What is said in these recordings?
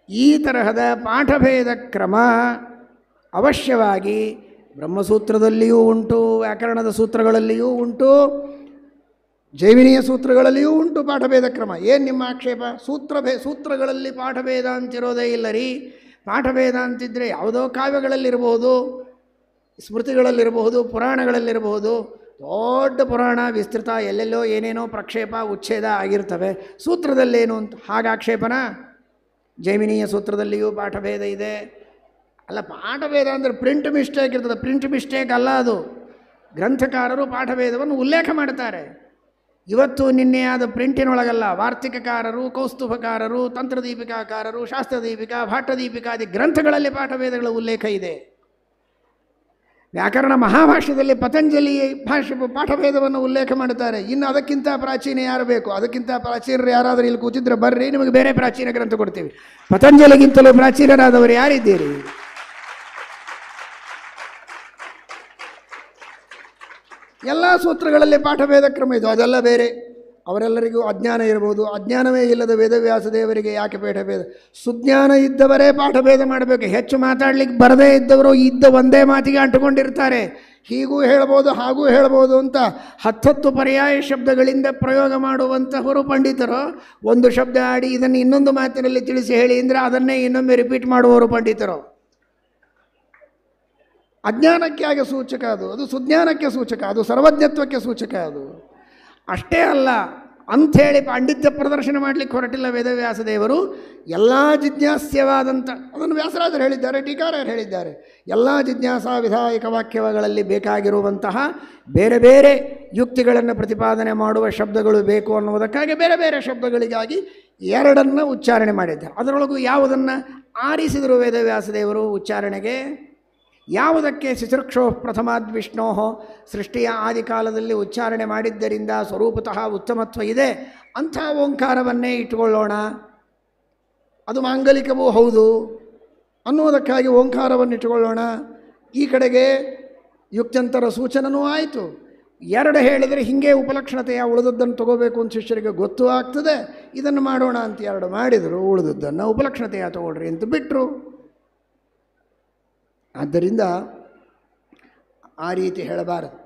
ಈ ತರಹದ ಪಾಠಭೇದ ಕ್ರಮ ಅವಶ್ಯವಾಗಿ ಬ್ರಹ್ಮಸೂತ್ರದಲ್ಲಿಯೂ ಉಂಟು, ವ್ಯಾಕರಣದ ಸೂತ್ರಗಳಲ್ಲಿಯೂ ಉಂಟು, ಜೈಮಿನಿಯ ಸೂತ್ರಗಳಲ್ಲಿಯೂ ಉಂಟು ಪಾಠಭೇದ ಕ್ರಮ. ಏನು ನಿಮ್ಮ ಆಕ್ಷೇಪ? ಸೂತ್ರಗಳಲ್ಲಿ ಪಾಠಭೇದ ಅಂತಿರೋದೇ ಇಲ್ಲ ರೀ. ಪಾಠಭೇದ ಅಂತಿದ್ದರೆ ಯಾವುದೋ ಕಾವ್ಯಗಳಲ್ಲಿರಬಹುದು, ಸ್ಮೃತಿಗಳಲ್ಲಿರಬಹುದು, ಪುರಾಣಗಳಲ್ಲಿರಬಹುದು. ದೊಡ್ಡ ಪುರಾಣ ವಿಸ್ತೃತ, ಎಲ್ಲೆಲ್ಲೋ ಏನೇನೋ ಪ್ರಕ್ಷೇಪ ಉಚ್ಛೇದ ಆಗಿರ್ತವೆ. ಸೂತ್ರದಲ್ಲೇನು ಅಂತ ಹಾಗಾಕ್ಷೇಪನ? ಜೈಮಿನಿಯ ಸೂತ್ರದಲ್ಲಿಯೂ ಪಾಠಭೇದ ಇದೆ. ಅಲ್ಲ, ಪಾಠಭೇದ ಅಂದರೆ ಪ್ರಿಂಟ್ ಮಿಸ್ಟೇಕ್ ಇರ್ತದೆ. ಪ್ರಿಂಟ್ ಮಿಸ್ಟೇಕ್ ಅಲ್ಲ ಅದು. ಗ್ರಂಥಕಾರರು ಪಾಠಭೇದವನ್ನು ಉಲ್ಲೇಖ ಮಾಡ್ತಾರೆ. ಇವತ್ತು ನಿನ್ನೆ ಆದ ಪ್ರಿಂಟಿನೊಳಗಲ್ಲ. ವಾರ್ತಿಕಕಾರರು, ಕೌಸ್ತುಭಕಾರರು, ತಂತ್ರದೀಪಿಕಾಕಾರರು, ಶಾಸ್ತ್ರದೀಪಿಕಾ, ಭಾಟ್ಟದೀಪಿಕಾದಿ ಗ್ರಂಥಗಳಲ್ಲಿ ಪಾಠಭೇದಗಳ ಉಲ್ಲೇಖ ಇದೆ. ವ್ಯಾಕರಣ ಮಹಾಭಾಷ್ಯದಲ್ಲಿ ಪತಂಜಲಿ ಪಾಠಭೇದವನ್ನು ಉಲ್ಲೇಖ ಮಾಡುತ್ತಾರೆ. ಇನ್ನು ಅದಕ್ಕಿಂತ ಪ್ರಾಚೀನ ಯಾರು ಬೇಕು? ಅದಕ್ಕಿಂತ ಪ್ರಾಚೀನರು ಯಾರಾದರೂ ಇಲ್ಲಿ ಕೂತಿದ್ರೆ ಬರ್ರಿ, ನಿಮಗೆ ಬೇರೆ ಪ್ರಾಚೀನ ಗ್ರಂಥ ಕೊಡ್ತೀವಿ. ಪತಂಜಲಿಗಿಂತಲೂ ಪ್ರಾಚೀನರಾದವರು ಯಾರಿದ್ದೀರಿ? ಎಲ್ಲ ಸೂತ್ರಗಳಲ್ಲಿ ಪಾಠಭೇದ ಕ್ರಮ ಇದು, ಅದೆಲ್ಲ ಬೇರೆ. ಅವರೆಲ್ಲರಿಗೂ ಅಜ್ಞಾನ ಇರ್ಬೋದು. ಅಜ್ಞಾನವೇ ಇಲ್ಲದ ವೇದವ್ಯಾಸ ದೇವರಿಗೆ ಯಾಕೆ ಪಾಠಭೇದ? ಸುಜ್ಞಾನ ಇದ್ದವರೇ ಪಾಠಭೇದ ಮಾಡಬೇಕು. ಹೆಚ್ಚು ಮಾತಾಡ್ಲಿಕ್ಕೆ ಬರದೇ ಇದ್ದವರು ಇದ್ದ ಒಂದೇ ಮಾತಿಗೆ ಅಂಟುಕೊಂಡಿರ್ತಾರೆ. ಹೀಗೂ ಹೇಳ್ಬೋದು, ಹಾಗೂ ಹೇಳ್ಬೋದು ಅಂತ 10 ಪರ್ಯಾಯ ಶಬ್ದಗಳಿಂದ ಪ್ರಯೋಗ ಮಾಡುವಂತಹವರು ಪಂಡಿತರು. ಒಂದು ಶಬ್ದ ಆಡಿ ಇದನ್ನು ಇನ್ನೊಂದು ಮಾತಿನಲ್ಲಿ ತಿಳಿಸಿ ಹೇಳಿ ಅಂದರೆ ಅದನ್ನೇ ಇನ್ನೊಮ್ಮೆ ರಿಪೀಟ್ ಮಾಡುವವರು ಪಂಡಿತರು. ಅಜ್ಞಾನಕ್ಕೆ ಆಗ ಸೂಚಕ ಅದು. ಅದು ಸುಜ್ಞಾನಕ್ಕೆ ಸೂಚಕ, ಅದು ಸರ್ವಜ್ಞತ್ವಕ್ಕೆ ಸೂಚಕ. ಅದು ಅಷ್ಟೇ ಅಲ್ಲ ಅಂಥೇಳಿ ಪಾಂಡಿತ್ಯ ಪ್ರದರ್ಶನ ಮಾಡಲಿಕ್ಕೆ ಹೊರಟಿಲ್ಲ ವೇದವ್ಯಾಸ ದೇವರು. ಎಲ್ಲ ಜಿಜ್ಞಾಸ್ಯವಾದಂಥ, ಅದನ್ನು ವ್ಯಾಸರಾಜರು ಹೇಳಿದ್ದಾರೆ, ಟೀಕಾರರು ಹೇಳಿದ್ದಾರೆ. ಎಲ್ಲ ಜಿಜ್ಞಾಸಾ ವಿಧಾಯಕ ವಾಕ್ಯಗಳಲ್ಲಿ ಬೇಕಾಗಿರುವಂತಹ ಬೇರೆ ಬೇರೆ ಯುಕ್ತಿಗಳನ್ನು ಪ್ರತಿಪಾದನೆ ಮಾಡುವ ಶಬ್ದಗಳು ಬೇಕು ಅನ್ನುವುದಕ್ಕಾಗಿ ಬೇರೆ ಬೇರೆ ಶಬ್ದಗಳಿಗಾಗಿ 2 ಉಚ್ಚಾರಣೆ ಮಾಡಿದ್ದಾರೆ. ಅದರೊಳಗೂ ಯಾವುದನ್ನು ಆರಿಸಿದರು ವೇದವ್ಯಾಸ ದೇವರು ಉಚ್ಚಾರಣೆಗೆ? ಯಾವುದಕ್ಕೆ ಶಿಶಿರ್ಕ್ಷೋ ಪ್ರಥಮಾದ್ ವಿಷ್ಣೋ ಸೃಷ್ಟಿಯ ಆದಿಕಾಲದಲ್ಲಿ ಉಚ್ಚಾರಣೆ ಮಾಡಿದ್ದರಿಂದ ಸ್ವರೂಪತಃ ಉತ್ತಮತ್ವ ಇದೆ, ಅಂಥ ಓಂಕಾರವನ್ನೇ ಇಟ್ಟುಕೊಳ್ಳೋಣ, ಅದು ಮಾಂಗಲಿಕವೂ ಹೌದು ಅನ್ನುವುದಕ್ಕಾಗಿ ಓಂಕಾರವನ್ನು ಇಟ್ಟುಕೊಳ್ಳೋಣ. ಈ ಕಡೆಗೆ ಯುಕ್ತ್ಯಂತರ ಸೂಚನೂ ಆಯಿತು. 2 ಹೇಳಿದರೆ ಹೀಗೆ ಉಪಲಕ್ಷಣತೆಯ ಉಳಿದದ್ದನ್ನು ತಗೋಬೇಕು ಅಂತ ಶಿಷ್ಯರಿಗೆ ಗೊತ್ತೂ ಆಗ್ತದೆ. ಇದನ್ನು ಮಾಡೋಣ ಅಂತ 2 ಮಾಡಿದರು, ಉಳಿದದ್ದನ್ನು ಉಪಲಕ್ಷಣತೆಯ ತಗೊಳ್ರಿ ಅಂತ ಬಿಟ್ಟರು. ಆದ್ದರಿಂದ ಆ ರೀತಿ ಹೇಳಬಾರದು.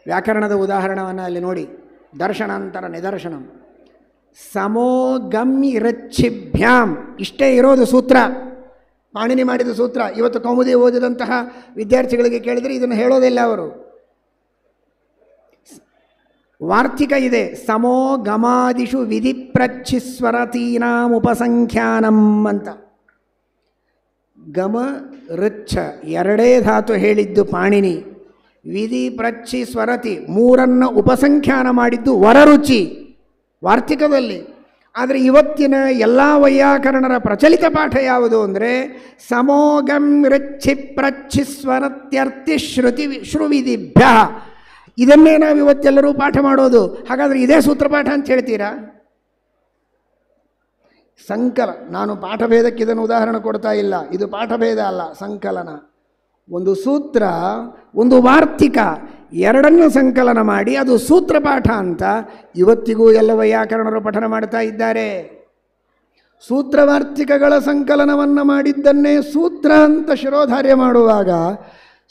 ವ್ಯಾಕರಣದ ಉದಾಹರಣವನ್ನು ಅಲ್ಲಿ ನೋಡಿ. ದರ್ಶನಾಂತರ ನಿದರ್ಶನಂ ಸಮೋಗಮ್ಯರಚ್ಛಿಭ್ಯಾಂ, ಇಷ್ಟೇ ಇರೋದು ಸೂತ್ರ, ಪಾಣಿನಿ ಮಾಡಿದ ಸೂತ್ರ. ಇವತ್ತು ಕೌಮುದಿ ಓದಿದಂತಹ ವಿದ್ಯಾರ್ಥಿಗಳಿಗೆ ಕೇಳಿದರೆ ಇದನ್ನು ಹೇಳೋದಿಲ್ಲ ಅವರು. ವಾರ್ತಿಕ ಇದೆ, ಸಮೋಗಮಾದಿಷು ವಿಧಿ ಪ್ರಚ್ಛಿಸ್ವರತೀನಾಂ ಉಪಸಂಖ್ಯಾನಂ ಅಂತ. ಗಮ ಋಚ್ಛ 2 ಧಾತು ಹೇಳಿದ್ದು ಪಾಣಿನಿ. ವಿಧಿ ಪ್ರಚ್ಛಿ ಸ್ವರತಿ 3 ಉಪಸಂಖ್ಯಾನ ಮಾಡಿದ್ದು ವರರುಚಿ ವಾರ್ತಿಕದಲ್ಲಿ. ಆದರೆ ಇವತ್ತಿನ ಎಲ್ಲ ವೈಯಾಕರಣರ ಪ್ರಚಲಿತ ಪಾಠ ಯಾವುದು ಅಂದರೆ ಸಮೋಗಂ ಋಚ್ಛಿ ಪ್ರಚ್ಛಿ ಸ್ವರತ್ಯರ್ಥಿ ಶ್ರುತಿ ಶ್ರುವಿಧಿಭ್ಯ. ಇದನ್ನೇ ನಾವು ಇವತ್ತೆಲ್ಲರೂ ಪಾಠ ಮಾಡೋದು. ಹಾಗಾದರೆ ಇದೇ ಸೂತ್ರಪಾಠ ಅಂತ ಹೇಳ್ತೀರಾ? ನಾನು ಪಾಠಭೇದಕ್ಕೆ ಇದನ್ನು ಉದಾಹರಣೆ ಕೊಡ್ತಾ ಇಲ್ಲ. ಇದು ಪಾಠಭೇದ ಅಲ್ಲ, ಸಂಕಲನ. ಒಂದು ಸೂತ್ರ, ಒಂದು ವಾರ್ತಿಕ, 2 ಸಂಕಲನ ಮಾಡಿ ಅದು ಸೂತ್ರಪಾಠ ಅಂತ ಇವತ್ತಿಗೂ ಎಲ್ಲ ವೈಯಾಕರಣರು ಪಠನ ಮಾಡ್ತಾ ಇದ್ದಾರೆ. ಸೂತ್ರವಾರ್ತಿಕಗಳ ಸಂಕಲನವನ್ನು ಮಾಡಿದ್ದನ್ನೇ ಸೂತ್ರ ಅಂತ ಶಿರೋಧಾರ್ಯ ಮಾಡುವಾಗ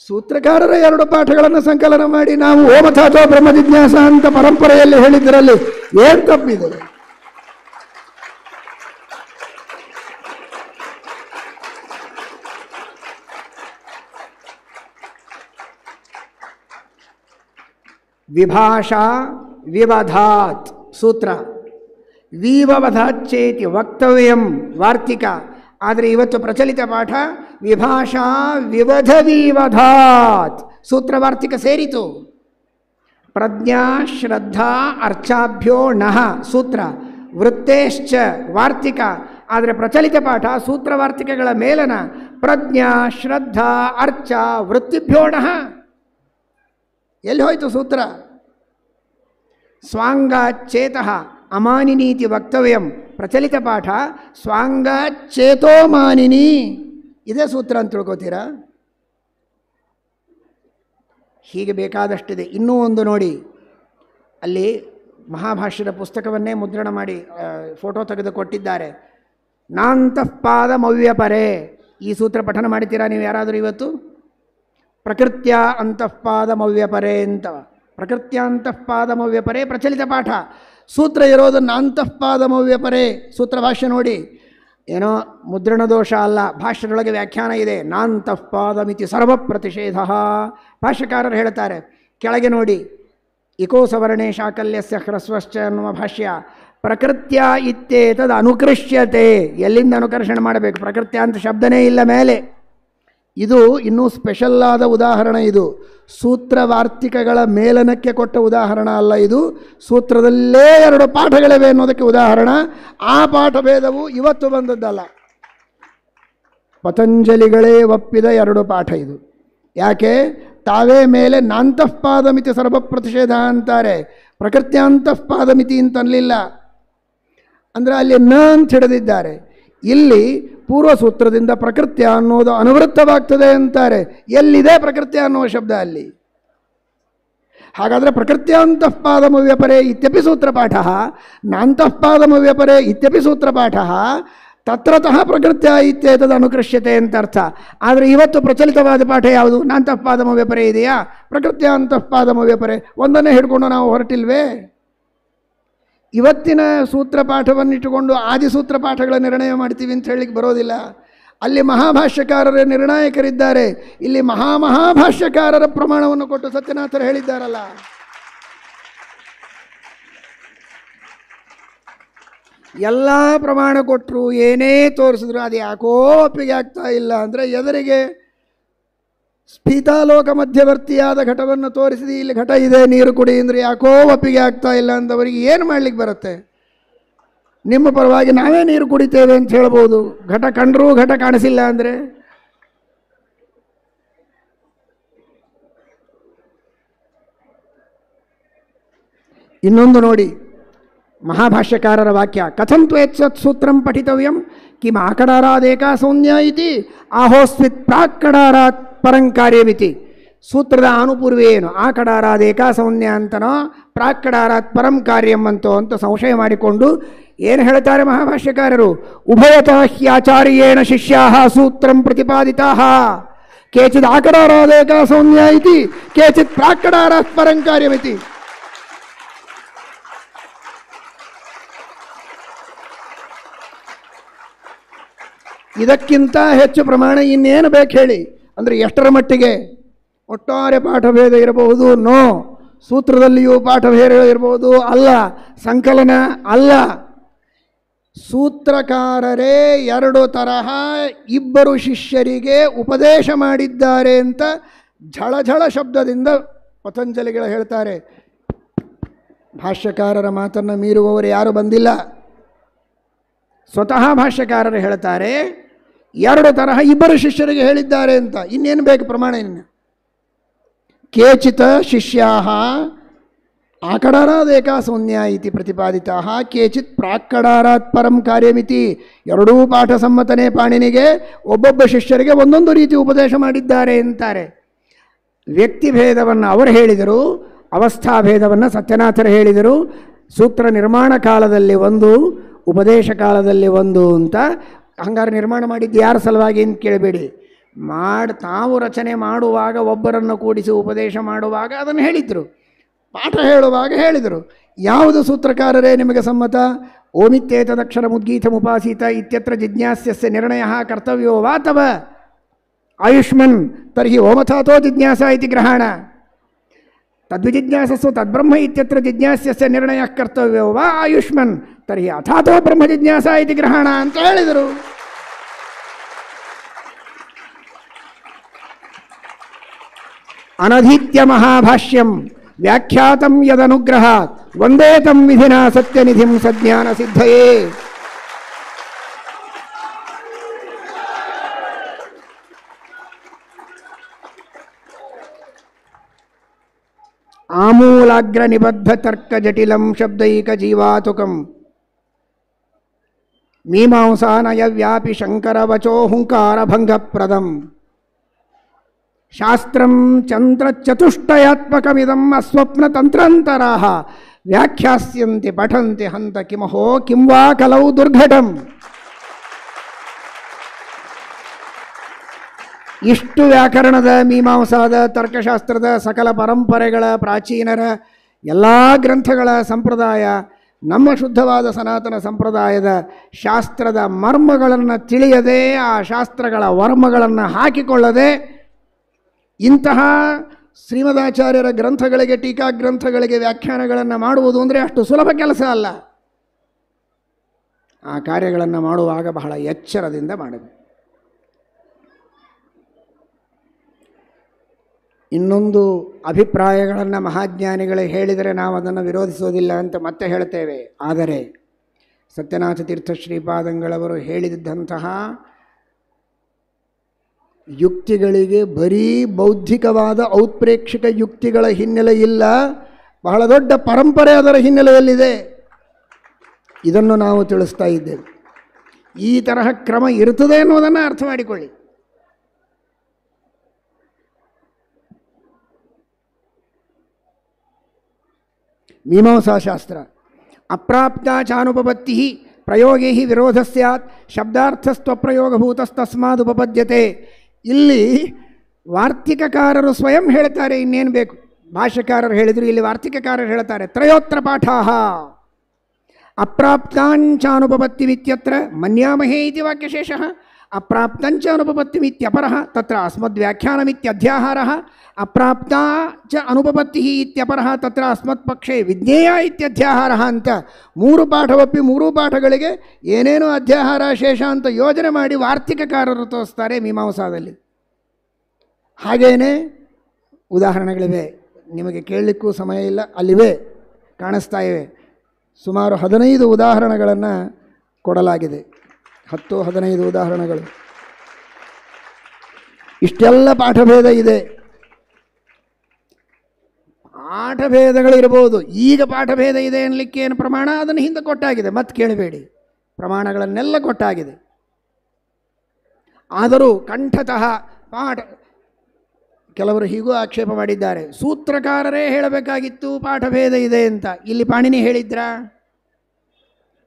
ಸೂತ್ರಕಾರರ 2 ಪಾಠಗಳನ್ನು ಸಂಕಲನ ಮಾಡಿ ನಾವು ಓಮಥಾಥೋ ಬ್ರಹ್ಮ ಜಿಜ್ಞಾಸ ಅಂತ ಪರಂಪರೆಯಲ್ಲಿ ಹೇಳಿದ್ದರಲ್ಲಿ ಏನು ತಪ್ಪಿದೆ? ವಿಭಾಷಾ ವಿವಧಾತ್ ಸೂತ್ರ, ವಿವವಧಾಚೇತಿ ವಕ್ತವ್ಯಂ ವಾರ್ತಿಕ. ಆದರೆ ಇವತ್ತು ಪ್ರಚಲಿತ ಪಾಠ ವಿಭಾಷಾ ವಿವಧ ವಿವಧಾತ್ ಸೂತ್ರವಾರ್ತಿಕ ಸೇರಿತು. ಪ್ರಜ್ಞಾ ಶ್ರದ್ಧಾ ಅರ್ಚಾಭ್ಯೋ ನಃ ಸೂತ್ರ, ವೃತ್ತೇಶ್ಚ ವಾರ್ತಿಕ. ಆದರೆ ಪ್ರಚಲಿತ ಪಾಠ ಸೂತ್ರವಾರ್ತಿಕಗಳ ಮೇಲನ ಪ್ರಜ್ಞಾ ಶ್ರದ್ಧಾ ಅರ್ಚ ವೃತ್ತಿಭ್ಯೋ ನಃ. ಎಲ್ಲಿ ಹೋಯಿತು ಸೂತ್ರ? ಸ್ವಾಂಗಾಚೇತಃ ಅಮಾನಿನೀತಿ ವಕ್ತವ್ಯಂ ಪ್ರಚಲಿತ ಪಾಠ ಸ್ವಾಂಗಾಚೇತೋ ಮಾನಿನಿ. ಇದೇ ಸೂತ್ರ ಅಂತ ತಿಳ್ಕೋತೀರಾ? ಹೀಗೆ ಬೇಕಾದಷ್ಟಿದೆ. ಇನ್ನೂ ಒಂದು ನೋಡಿ, ಅಲ್ಲಿ ಮಹಾಭಾಷ್ಯದ ಪುಸ್ತಕವನ್ನೇ ಮುದ್ರಣ ಮಾಡಿ ಫೋಟೋ ತೆಗೆದು ಕೊಟ್ಟಿದ್ದಾರೆ. ನಾಂತಃಪಾದಮವ್ಯಪರೆ. ಈ ಸೂತ್ರ ಪಠನ ಮಾಡ್ತೀರಾ ನೀವು ಯಾರಾದರೂ ಇವತ್ತು? ಪ್ರಕೃತ್ಯ ಅಂತಃಪಾದಮವ್ಯಪರೆ ಅಂತ. ಪ್ರಕೃತ್ಯಾಂತಃಪಾದಮವ್ಯಪರೆ ಪ್ರಚಲಿತ ಪಾಠ. ಸೂತ್ರ ಇರೋದು ನಾಂತಃಪಾದಮವ್ಯಪರೆ. ಸೂತ್ರ ಭಾಷ್ಯ ನೋಡಿ, ಏನೋ ಮುದ್ರಣ ದೋಷ ಅಲ್ಲ, ಭಾಷ್ಯದೊಳಗೆ ವ್ಯಾಖ್ಯಾನ ಇದೆ. ನಾಂತಃಪಾದಮಿತಿ ಸರ್ವ ಪ್ರತಿಷೇಧ. ಭಾಷ್ಯಕಾರರು ಹೇಳ್ತಾರೆ ಕೆಳಗೆ ನೋಡಿ, ಇಕೋಸವರ್ಣೇ ಶಾಕಲ್ಯಸ್ಯ ಹ್ರಸ್ವಶ್ಚ ಅನ್ನುವ ಭಾಷ್ಯ. ಪ್ರಕೃತ್ಯ ಇತ್ಯೇತದ್ ಅನುಕೃಷ್ಯತೆ. ಎಲ್ಲಿಂದ ಅನುಕರ್ಷಣೆ ಮಾಡಬೇಕು? ಪ್ರಕೃತ್ಯ ಅಂತ ಶಬ್ದನೇ ಇಲ್ಲ ಮೇಲೆ. ಇದು ಇನ್ನೂ ಸ್ಪೆಷಲ್ ಆದ ಉದಾಹರಣೆ. ಇದು ಸೂತ್ರವಾರ್ತಿಕಗಳ ಮೇಲನಕ್ಕೆ ಕೊಟ್ಟ ಉದಾಹರಣೆ ಅಲ್ಲ, ಇದು ಸೂತ್ರದಲ್ಲೇ 2 ಪಾಠಗಳಿವೆ ಅನ್ನೋದಕ್ಕೆ ಉದಾಹರಣೆ. ಆ ಪಾಠ ಭೇದವು ಇವತ್ತು ಬಂದದ್ದಲ್ಲ, ಪತಂಜಲಿಗಳೇ ಒಪ್ಪಿದ 2 ಪಾಠ ಇದು. ಯಾಕೆ? ತಾವೇ ಮೇಲೆ ನಾಂತಃಪಾದಮಿತಿ ಸರ್ವ ಪ್ರತಿಷೇಧ ಅಂತಾರೆ, ಪ್ರಕೃತ್ಯಾಂತಃಪಾದಮಿತಿ ಅಂತನ್ನಲಿಲ್ಲ. ಅಂದರೆ ಅಲ್ಲಿ ನ ಅಂತ ಹಿಡಿದಿದ್ದಾರೆ. ಇಲ್ಲಿ ಪೂರ್ವಸೂತ್ರದಿಂದ ಪ್ರಕೃತ್ಯ ಅನ್ನೋದು ಅನುವೃತ್ತವಾಗ್ತದೆ ಅಂತಾರೆ. ಎಲ್ಲಿದೆ ಪ್ರಕೃತ್ಯ ಅನ್ನುವ ಶಬ್ದ ಅಲ್ಲಿ? ಹಾಗಾದರೆ ಪ್ರಕೃತ್ಯಾಂತಃಪಾದಮವ್ಯಪರೆ ಇತ್ಯಪಿ ಸೂತ್ರಪಾಠ, ನಾಂತಃಪಾದಮವ್ಯಪರೆ ಇತ್ಯಪಿ ಸೂತ್ರಪಾಠ, ತತ್ರತಃ ಪ್ರಕೃತ್ಯ ಇತ್ಯೇತದ್ ಅನುಕೃಷ್ಯತೆ ಅಂತ ಅರ್ಥ. ಆದರೆ ಇವತ್ತು ಪ್ರಚಲಿತವಾದ ಪಾಠ ಯಾವುದು? ನಾಂತಃಪಾದಮವ್ಯಪರೆ ಇದೆಯಾ? ಪ್ರಕೃತ್ಯಾಂತಃಪಾದಮವ್ಯಪರೆ ಒಂದನ್ನೇ ಹಿಡ್ಕೊಂಡು ನಾವು ಹೊರಟಿಲ್ವೇ? ಇವತ್ತಿನ ಸೂತ್ರ ಪಾಠವನ್ನಿಟ್ಟುಕೊಂಡು ಆದಿಸೂತ್ರ ಪಾಠಗಳ ನಿರ್ಣಯ ಮಾಡ್ತೀವಿ ಅಂತ ಹೇಳಲಿಕ್ಕೆ ಬರೋದಿಲ್ಲ. ಅಲ್ಲಿ ಮಹಾಭಾಷ್ಯಕಾರರ ನಿರ್ಣಾಯಕರಿದ್ದಾರೆ, ಇಲ್ಲಿ ಮಹಾಭಾಷ್ಯಕಾರರ ಪ್ರಮಾಣವನ್ನು ಕೊಟ್ಟು ಸತ್ಯನಾಥರು ಹೇಳಿದ್ದಾರಲ್ಲ. ಎಲ್ಲ ಪ್ರಮಾಣ ಕೊಟ್ಟರು, ಏನೇ ತೋರಿಸಿದ್ರು ಅದು ಯಾಕೋ ಒಪ್ಪಿಗೆ ಆಗ್ತಾ ಇಲ್ಲ ಅಂದರೆ ಎದುರಿಗೆ ಸ್ಫೀತಾಲೋಕ ಮಧ್ಯವರ್ತಿಯಾದ ಘಟವನ್ನು ತೋರಿಸಿದಿ, ಇಲ್ಲಿ ಘಟ ಇದೆ ನೀರು ಕುಡಿ ಅಂದರೆ ಯಾಕೋ ಒಪ್ಪಿಗೆ ಆಗ್ತಾ ಇಲ್ಲ ಅಂದವರಿಗೆ ಏನು ಮಾಡಲಿಕ್ಕೆ ಬರುತ್ತೆ? ನಿಮ್ಮ ಪರವಾಗಿ ನಾವೇ ನೀರು ಕುಡಿತೇವೆ ಅಂತ ಹೇಳ್ಬೋದು. ಘಟ ಕಂಡರೂ ಘಟ ಕಾಣಿಸಿಲ್ಲ ಅಂದರೆ. ಇನ್ನೊಂದು ನೋಡಿ ಮಹಾಭಾಷ್ಯಕಾರರ ವಾಕ್ಯ. ಕಥಂ ತ್ವೇತ್ಸತ್ ಸೂತ್ರಂ ಪಠಿತವ್ಯಂ ಕಿಂ ಆಕಡಾರಾದೇಕಾ ಸೌನ್ಯ ಇತಿ ಆಹೋಸ್ವಿತ್ ಪ್ರಾಕ್ಕಡಾರಾತ್ ಪರಂಕಾರ್ಯಮಿತಿ. ಸೂತ್ರದ ಅನುಪೂರ್ವಿ ಏನು? ಆಕಡಾರಾದೇಕಾ ಸೌನ್ಯ ಅಂತನೋ ಪ್ರಾಕ್ಕಡಾರಾತ್ ಪರಂ ಕಾರ್ಯಂ ಅಂತೋ ಅಂತ ಸಂಶಯ ಮಾಡಿಕೊಂಡು ಏನು ಹೇಳ್ತಾರೆ ಮಹಾಭಾಷ್ಯಕಾರರು? ಉಭಯತಃ ಹ್ಯಾಚಾರ್ಯೇಣ ಶಿಷ್ಯಾ ಸೂತ್ರಂ ಪ್ರತಿಪಾದಿತಾ ಕೇಚಿತ್ ಆಕಡಾರಾದೇಕಾ ಸೌನ್ಯ ಇತಿ ಕೇಚಿತ್ ಪ್ರಾಕ್ಕಡಾರಾತ್ ಪರಂ ಕಾರ್ಯಮಿತಿ. ಇದಕ್ಕಿಂತ ಹೆಚ್ಚು ಪ್ರಮಾಣ ಇನ್ನೇನು ಬೇಕು ಹೇಳಿ? ಅಂದರೆ ಎಷ್ಟರ ಮಟ್ಟಿಗೆ ಒಟ್ಟಾರೆ ಪಾಠಭೇದ ಇರಬಹುದು? ನೋ. ಸೂತ್ರದಲ್ಲಿಯೂ ಪಾಠಭೇದ ಇರಬಹುದು? ಅಲ್ಲ. ಸಂಕಲನ ಅಲ್ಲ. ಸೂತ್ರಕಾರರೇ 2 ತರಹ ಇಬ್ಬರು ಶಿಷ್ಯರಿಗೆ ಉಪದೇಶ ಮಾಡಿದ್ದಾರೆ ಅಂತ ಝಳಝಳ ಶಬ್ದದಿಂದ ಪತಂಜಲಿಗಳು ಹೇಳ್ತಾರೆ. ಭಾಷ್ಯಕಾರರ ಮಾತನ್ನು ಮೀರುವವರು ಯಾರು ಬಂದಿಲ್ಲ. ಸ್ವತಃ ಭಾಷ್ಯಕಾರರು ಹೇಳ್ತಾರೆ 2 ತರಹ ಇಬ್ಬರು ಶಿಷ್ಯರಿಗೆ ಹೇಳಿದ್ದಾರೆ ಅಂತ. ಇನ್ನೇನು ಬೇಕು ಪ್ರಮಾಣ? ಇನ್ನು ಕೇಚಿತ ಶಿಷ್ಯಾ ಆಕಡಾರಾದೇಕಾ ಸೌನ್ಯ ಇತಿ ಪ್ರತಿಪಾದಿತಾ ಕೇಚಿತ್ ಪ್ರಾಕ್ಕಡಾರಾತ್ ಪರಂ ಕಾರ್ಯಮಿತಿ. 2 ಪಾಠ ಸಮ್ಮತನೇ ಪಾಣಿನಿಗೆ ಒಬ್ಬೊಬ್ಬ ಶಿಷ್ಯರಿಗೆ ಒಂದೊಂದು ರೀತಿ ಉಪದೇಶ ಮಾಡಿದ್ದಾರೆ ಅಂತಾರೆ. ವ್ಯಕ್ತಿಭೇದವನ್ನು ಅವರು ಹೇಳಿದರು, ಅವಸ್ಥಾಭೇದವನ್ನು ಸತ್ಯನಾಥರು ಹೇಳಿದರು. ಸೂತ್ರ ನಿರ್ಮಾಣ ಕಾಲದಲ್ಲಿ ಒಂದು, ಉಪದೇಶ ಕಾಲದಲ್ಲಿ ಒಂದು ಅಂತ. ಹಂಗಾರೆ ನಿರ್ಮಾಣ ಮಾಡಿದ್ದು ಯಾರ ಸಲುವಾಗಿ ಅಂತ ಕೇಳಬೇಡಿ. ತಾವು ರಚನೆ ಮಾಡುವಾಗ ಒಬ್ಬರನ್ನು ಕೂಡಿಸಿ ಉಪದೇಶ ಮಾಡುವಾಗ ಅದನ್ನು ಹೇಳಿದರು, ಪಾಠ ಹೇಳುವಾಗ ಹೇಳಿದರು. ಯಾವುದು ಸೂತ್ರಕಾರರೇ ನಿಮಗೆ ಸಮ್ಮತ? ಓಮಿತ್ಯೇತದಕ್ಷರ ಮುದ್ಗೀತಮುಪಾಸೀತ ಇತ್ಯತ್ರ ಜಿಜ್ಞಾಸ್ಯಸ್ಯ ನಿರ್ಣಯ ಕರ್ತವ್ಯೋ ವಾ ತವ ಆಯುಷ್ಮನ್ ತರ್ಹಿ ಓಮಥಾತೋ ಜಿಜ್ಞಾಸ ಇತಿ ಗ್ರಹಣ ತದ್ವಿಜಿಜ್ಞಾಸಸ್ಸು ತದ್ಬ್ರಹ್ಮ ಇತ್ಯತ್ರ ಜಿಜ್ಞಾಸ್ಯಸ್ಯ ನಿರ್ಣಯ ಕರ್ತವ್ಯೋ ವಾ ಆಯುಷ್ಮನ್ ತರ್ಹಿ ಅಥಾತೋ ಬ್ರಹ್ಮ ಜಿಜ್ಞಾಸ ಇತಿ ಗ್ರಹಣ ಅಂತ ಹೇಳಿದರು. ಅನಧೀತ್ಯ ಮಹಾಭಾಷ್ಯಂ ವ್ಯಾಖ್ಯಾತಂ ಯದನುಗ್ರಹಾತ್ ವಂದೇ ತಂ ವಿಧಿನಾ ಸತ್ಯನಿಧಿಂ ಸಜ್ಞಾನ ಸಿದ್ಧಯೇ. ಆಮೂಲಾಗ್ರ ನಿಬದ್ಧ ತರ್ಕ ಜಟಿಲಂ ಶಬ್ದೈಕ ಜೀವಾತುಕಂ ಮೀಮಾಂಸಾನಯ ವ್ಯಾಪಿ ಶಂಕರ ವಚೋ ಹುಂಕಾರ ಭಂಗಪ್ರದಂ ಶಾಸ್ತ್ರಂ ಚಂದ್ರ ಚತುಷ್ಟಯಾತ್ಮಕಮಿದಂ ಅಸ್ವಪ್ನ ತಂತ್ರಾಂತರಾಹ ವ್ಯಾಖ್ಯಾಸ್ಯಂತೆ ಪಠಂತೆ ಹಂತ ಕಿಮಹೋ ಕಿಂ ವಾ ಕಲೌ ದುರ್ಘಟಂ. ಇಷ್ಟು ವ್ಯಾಕರಣದ, ಮೀಮಾಂಸಾದ, ತರ್ಕಶಾಸ್ತ್ರದ ಸಕಲ ಪರಂಪರೆಗಳ, ಪ್ರಾಚೀನರ ಎಲ್ಲ ಗ್ರಂಥಗಳ ಸಂಪ್ರದಾಯ ನಮ್ಮ ಶುದ್ಧವಾದ ಸನಾತನ ಸಂಪ್ರದಾಯದ ಶಾಸ್ತ್ರದ ಮರ್ಮಗಳನ್ನು ತಿಳಿಯದೆ, ಆ ಶಾಸ್ತ್ರಗಳ ವರ್ಮಗಳನ್ನು ಹಾಕಿಕೊಳ್ಳದೆ ಇಂತಹ ಶ್ರೀಮದಾಚಾರ್ಯರ ಗ್ರಂಥಗಳಿಗೆ, ಟೀಕಾ ಗ್ರಂಥಗಳಿಗೆ ವ್ಯಾಖ್ಯಾನಗಳನ್ನು ಮಾಡುವುದು ಅಂದರೆ ಅಷ್ಟು ಸುಲಭ ಕೆಲಸ ಅಲ್ಲ. ಆ ಕಾರ್ಯಗಳನ್ನು ಮಾಡುವಾಗ ಬಹಳ ಎಚ್ಚರದಿಂದ ಮಾಡಬೇಕು. ಇನ್ನೊಂದು ಅಭಿಪ್ರಾಯಗಳನ್ನು ಮಹಾಜ್ಞಾನಿಗಳು ಹೇಳಿದರೆ ನಾವು ಅದನ್ನು ವಿರೋಧಿಸೋದಿಲ್ಲ ಅಂತ ಮತ್ತೆ ಹೇಳ್ತೇವೆ. ಆದರೆ ಸತ್ಯನಾಥ ತೀರ್ಥ ಶ್ರೀಪಾದಂಗಳವರು ಹೇಳಿದಂತಹ ಯುಕ್ತಿಗಳಿಗೆ ಬರೀ ಬೌದ್ಧಿಕವಾದ ಔತ್ಪ್ರೇಕ್ಷಿಕ ಯುಕ್ತಿಗಳ ಹಿನ್ನೆಲೆ ಇಲ್ಲ, ಬಹಳ ದೊಡ್ಡ ಪರಂಪರೆ ಅದರ ಹಿನ್ನೆಲೆಯಲ್ಲಿದೆ. ಇದನ್ನು ನಾವು ತಿಳಿಸ್ತಾ ಇದ್ದೇವೆ. ಈ ತರಹ ಕ್ರಮ ಇರುತ್ತದೆ ಅನ್ನೋದನ್ನು ಅರ್ಥ ಮಾಡಿಕೊಳ್ಳಿ. ಮೀಮಾಂಸಾಶಾಸ್ತ್ರ ಅಪ್ರಾಪ್ತಾಚಾನುಪಪತ್ತಿ ಪ್ರಯೋಗೇ ವಿರೋಧ ಸ್ಯಾತ್ ಶಬ್ದಾರ್ಥಸ್ತ್ವಪ್ರಯೋಗಭೂತಸ್ತಸ್ಮಾದುಪಪದ್ಯತೆ. ಇಲ್ಲಿ ವಾರ್ತಿಕಕಾರರು ಸ್ವಯಂ ಹೇಳ್ತಾರೆ, ಇನ್ನೇನು ಬೇಕು. ಭಾಷ್ಯಕಾರರು ಹೇಳಿದರು, ಇಲ್ಲಿ ವಾರ್ತಿಕಕಾರರು ಹೇಳ್ತಾರೆ. ತ್ರಯೋತ್ರ ಪಾಠಾಃ ಅಪ್ರಾಪ್ತಾಂಚಾನುಪಪತ್ತಿಮಿತ್ಯತ್ರ ಮನ್ಯಾಮಹೇ ಇತಿ ವಾಕ್ಯಶೇಷಃ. ಅಪ್ರಾಪ್ತಂಚ ಅನುಪಪತ್ತಿಮಿತ್ಯಪರಃ ತತ್ರ ಅಸ್ಮದ್ವ್ಯಾಖ್ಯಾನಮಿತ್ಯಧ್ಯಾಹಾರಃ. ಅಪ್ರಾಪ್ತ ಚ ಅನುಪಪತ್ತಿ ಇತ್ಯಪರಃ ತತ್ರ ಅಸ್ಮತ್ಪಕ್ಷೇ ವಿಜ್ಞೇಯ ಇತ್ಯಧ್ಯಾಹಾರಃ ಅಂತ ಮೂರು ಪಾಠ ಒಪ್ಪಿ ಮೂರೂ ಪಾಠಗಳಿಗೆ ಏನೇನು ಅಧ್ಯಾಹಾರ ಶೇಷ ಅಂತ ಯೋಜನೆ ಮಾಡಿ ವಾರ್ತಿಕಕಾರರು ತೋರಿಸ್ತಾರೆ ಮೀಮಾಂಸಾದಲ್ಲಿ. ಹಾಗೇನೇ ಉದಾಹರಣೆಗಳಿವೆ, ನಿಮಗೆ ಕೇಳಲಿಕ್ಕೂ ಸಮಯ ಇಲ್ಲ, ಅಲ್ಲಿವೆ, ಕಾಣಿಸ್ತಾ ಇವೆ. ಸುಮಾರು 15 ಉದಾಹರಣೆಗಳನ್ನು ಕೊಡಲಾಗಿದೆ. 10-15 ಉದಾಹರಣೆಗಳು. ಇಷ್ಟೆಲ್ಲ ಪಾಠಭೇದ ಇದೆ. ಪಾಠಭೇದಗಳಿರ್ಬೋದು. ಈಗ ಪಾಠಭೇದ ಇದೆ ಅನ್ನಲಿಕ್ಕೆ ಏನು ಪ್ರಮಾಣ? ಅದನ್ನು ಹಿಂದೆ ಕೊಟ್ಟಾಗಿದೆ, ಮತ್ತೆ ಕೇಳಬೇಡಿ. ಪ್ರಮಾಣಗಳನ್ನೆಲ್ಲ ಕೊಟ್ಟಾಗಿದೆ. ಆದರೂ ಕಂಠತಃ ಪಾಠ ಕೆಲವರು ಹೀಗೂ ಆಕ್ಷೇಪ ಮಾಡಿದ್ದಾರೆ, ಸೂತ್ರಕಾರರೇ ಹೇಳಬೇಕಾಗಿತ್ತು ಪಾಠಭೇದ ಇದೆ ಅಂತ. ಇಲ್ಲಿ ಪಾಣಿನಿ ಹೇಳಿದ್ರಾ?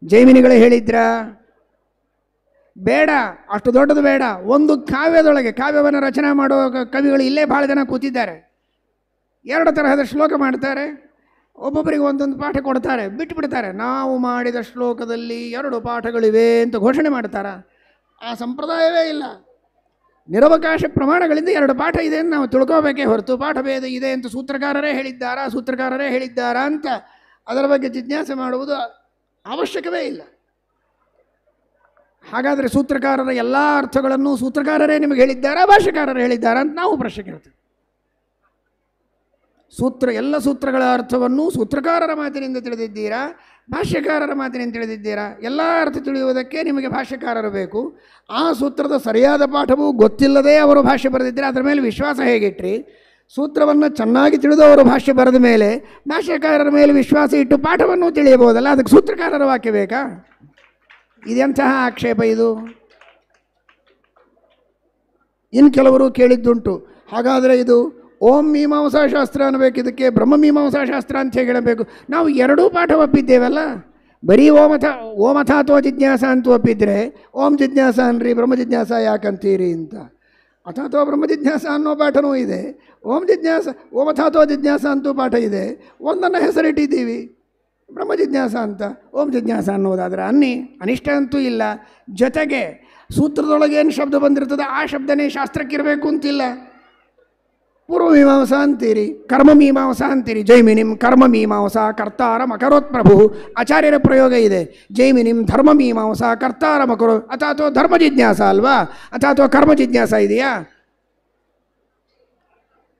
ಜೈಮಿನಿಗಳು ಹೇಳಿದ್ರಾ? ಬೇಡ, ಅಷ್ಟು ದೊಡ್ಡದು ಬೇಡ. ಒಂದು ಕಾವ್ಯದೊಳಗೆ, ಕಾವ್ಯವನ್ನು ರಚನೆ ಮಾಡುವ ಕವಿಗಳು ಇಲ್ಲೇ ಭಾಳ ಜನ ಕೂತಿದ್ದಾರೆ. 2 ತರಹದ ಶ್ಲೋಕ ಮಾಡ್ತಾರೆ, ಒಬ್ಬೊಬ್ಬರಿಗೆ ಒಂದೊಂದು ಪಾಠ ಕೊಡ್ತಾರೆ, ಬಿಟ್ಟುಬಿಡ್ತಾರೆ. ನಾವು ಮಾಡಿದ ಶ್ಲೋಕದಲ್ಲಿ 2 ಪಾಠಗಳಿವೆ ಅಂತ ಘೋಷಣೆ ಮಾಡ್ತಾರ? ಆ ಸಂಪ್ರದಾಯವೇ ಇಲ್ಲ. ನಿರವಕಾಶ ಪ್ರಮಾಣಗಳಿಂದ 2 ಪಾಠ ಇದೆ ಅಂತ ನಾವು ತಿಳ್ಕೋಬೇಕೇ ಹೊರತು ಪಾಠಭೇದ ಇದೆ ಅಂತ ಸೂತ್ರಕಾರರೇ ಹೇಳಿದ್ದಾರಾ ಅಂತ ಅದರ ಬಗ್ಗೆ ಜಿಜ್ಞಾಸೆ ಮಾಡುವುದು ಅವಶ್ಯಕವೇ ಇಲ್ಲ. ಹಾಗಾದರೆ ಸೂತ್ರಕಾರರ ಎಲ್ಲ ಅರ್ಥಗಳನ್ನು ಸೂತ್ರಕಾರರೇ ನಿಮಗೆ ಹೇಳಿದ್ದಾರಾ, ಭಾಷ್ಯಕಾರರು ಹೇಳಿದ್ದಾರಾ ಅಂತ ನಾವು ಪ್ರಶ್ನೆ ಕೇಳ್ತೇವೆ. ಎಲ್ಲ ಸೂತ್ರಗಳ ಅರ್ಥವನ್ನು ಸೂತ್ರಕಾರರ ಮಾತಿನಿಂದ ತಿಳಿದಿದ್ದೀರಾ, ಭಾಷ್ಯಕಾರರ ಮಾತಿನಿಂದ ತಿಳಿದಿದ್ದೀರಾ? ಎಲ್ಲ ಅರ್ಥ ತಿಳಿಯುವುದಕ್ಕೆ ನಿಮಗೆ ಭಾಷ್ಯಕಾರರು ಬೇಕು. ಆ ಸೂತ್ರದ ಸರಿಯಾದ ಪಾಠವೂ ಗೊತ್ತಿಲ್ಲದೆ ಅವರು ಭಾಷ್ಯ ಬರೆದಿದ್ದರೆ ಅದರ ಮೇಲೆ ವಿಶ್ವಾಸ ಹೇಗಿಟ್ರಿ? ಸೂತ್ರವನ್ನು ಚೆನ್ನಾಗಿ ತಿಳಿದು ಅವರು ಭಾಷ್ಯ ಬರೆದ ಮೇಲೆ ಭಾಷ್ಯಕಾರರ ಮೇಲೆ ವಿಶ್ವಾಸ ಇಟ್ಟು ಪಾಠವನ್ನು ತಿಳಿಯಬಹುದಲ್ಲ, ಅದಕ್ಕೆ ಸೂತ್ರಕಾರರ ವಾಕ್ಯ ಬೇಕಾ? ಇದೆಂತಹ ಆಕ್ಷೇಪ ಇದು? ಇನ್ನು ಕೆಲವರು ಕೇಳಿದ್ದುಂಟು, ಹಾಗಾದರೆ ಇದು ಓಂ ಮೀಮಾಂಸಾಶಾಸ್ತ್ರ ಅನ್ನಬೇಕು, ಇದಕ್ಕೆ ಬ್ರಹ್ಮ ಮೀಮಾಂಸಾಶಾಸ್ತ್ರ ಅಂತ ಹೇಳಬೇಕು. ನಾವು 2 ಪಾಠ ಒಪ್ಪಿದ್ದೇವಲ್ಲ, ಬರೀ ಓಮಥಾತೋ ಜಿಜ್ಞಾಸ ಅಂತ ಒಪ್ಪಿದ್ರೆ ಓಂ ಜಿಜ್ಞಾಸ ಅನ್ರಿ, ಬ್ರಹ್ಮ ಜಿಜ್ಞಾಸ ಯಾಕಂತೀರಿ ಅಂತ. ಅಥಾತೋ ಬ್ರಹ್ಮ ಜಿಜ್ಞಾಸ ಅನ್ನೋ ಪಾಠನೂ ಇದೆ, ಓಮಥಾತೋ ಜಿಜ್ಞಾಸ ಅಂತೂ ಪಾಠ ಇದೆ. ಒಂದನ್ನು ಹೆಸರಿಟ್ಟಿದ್ದೀವಿ ಬ್ರಹ್ಮ ಜಿಜ್ಞಾಸ ಅಂತ. ಓಂ ಜಿಜ್ಞಾಸ ಅನ್ನೋದಾದರೆ ಅನಿಷ್ಟ ಅಂತೂ ಇಲ್ಲ. ಜೊತೆಗೆ ಸೂತ್ರದೊಳಗೆ ಏನು ಶಬ್ದ ಬಂದಿರ್ತದೆ ಆ ಶಬ್ದನೇ ಶಾಸ್ತ್ರಕ್ಕಿರಬೇಕು ಅಂತಿಲ್ಲ. ಪೂರ್ವಮೀಮಾಂಸಾ ಅಂತೀರಿ, ಕರ್ಮಮೀಮಾಂಸಾ ಅಂತೀರಿ. ಜೈಮಿನಿಂ ಕರ್ಮಮೀಮಾಂಸಾ ಕರ್ತಾರಂ ಅಕರೋತ್ ಪ್ರಭು, ಆಚಾರ್ಯರ ಪ್ರಯೋಗ ಇದೆ. ಜೈಮಿನಿಂ ಧರ್ಮಮೀಮಾಂಸಾ ಕರ್ತಾರಂ ಅಕರೋ, ಅಥಾತೋ ಧರ್ಮ ಜಿಜ್ಞಾಸ ಅಲ್ವಾ, ಅಥಾತೋ ಕರ್ಮ ಜಿಜ್ಞಾಸ ಇದೆಯಾ?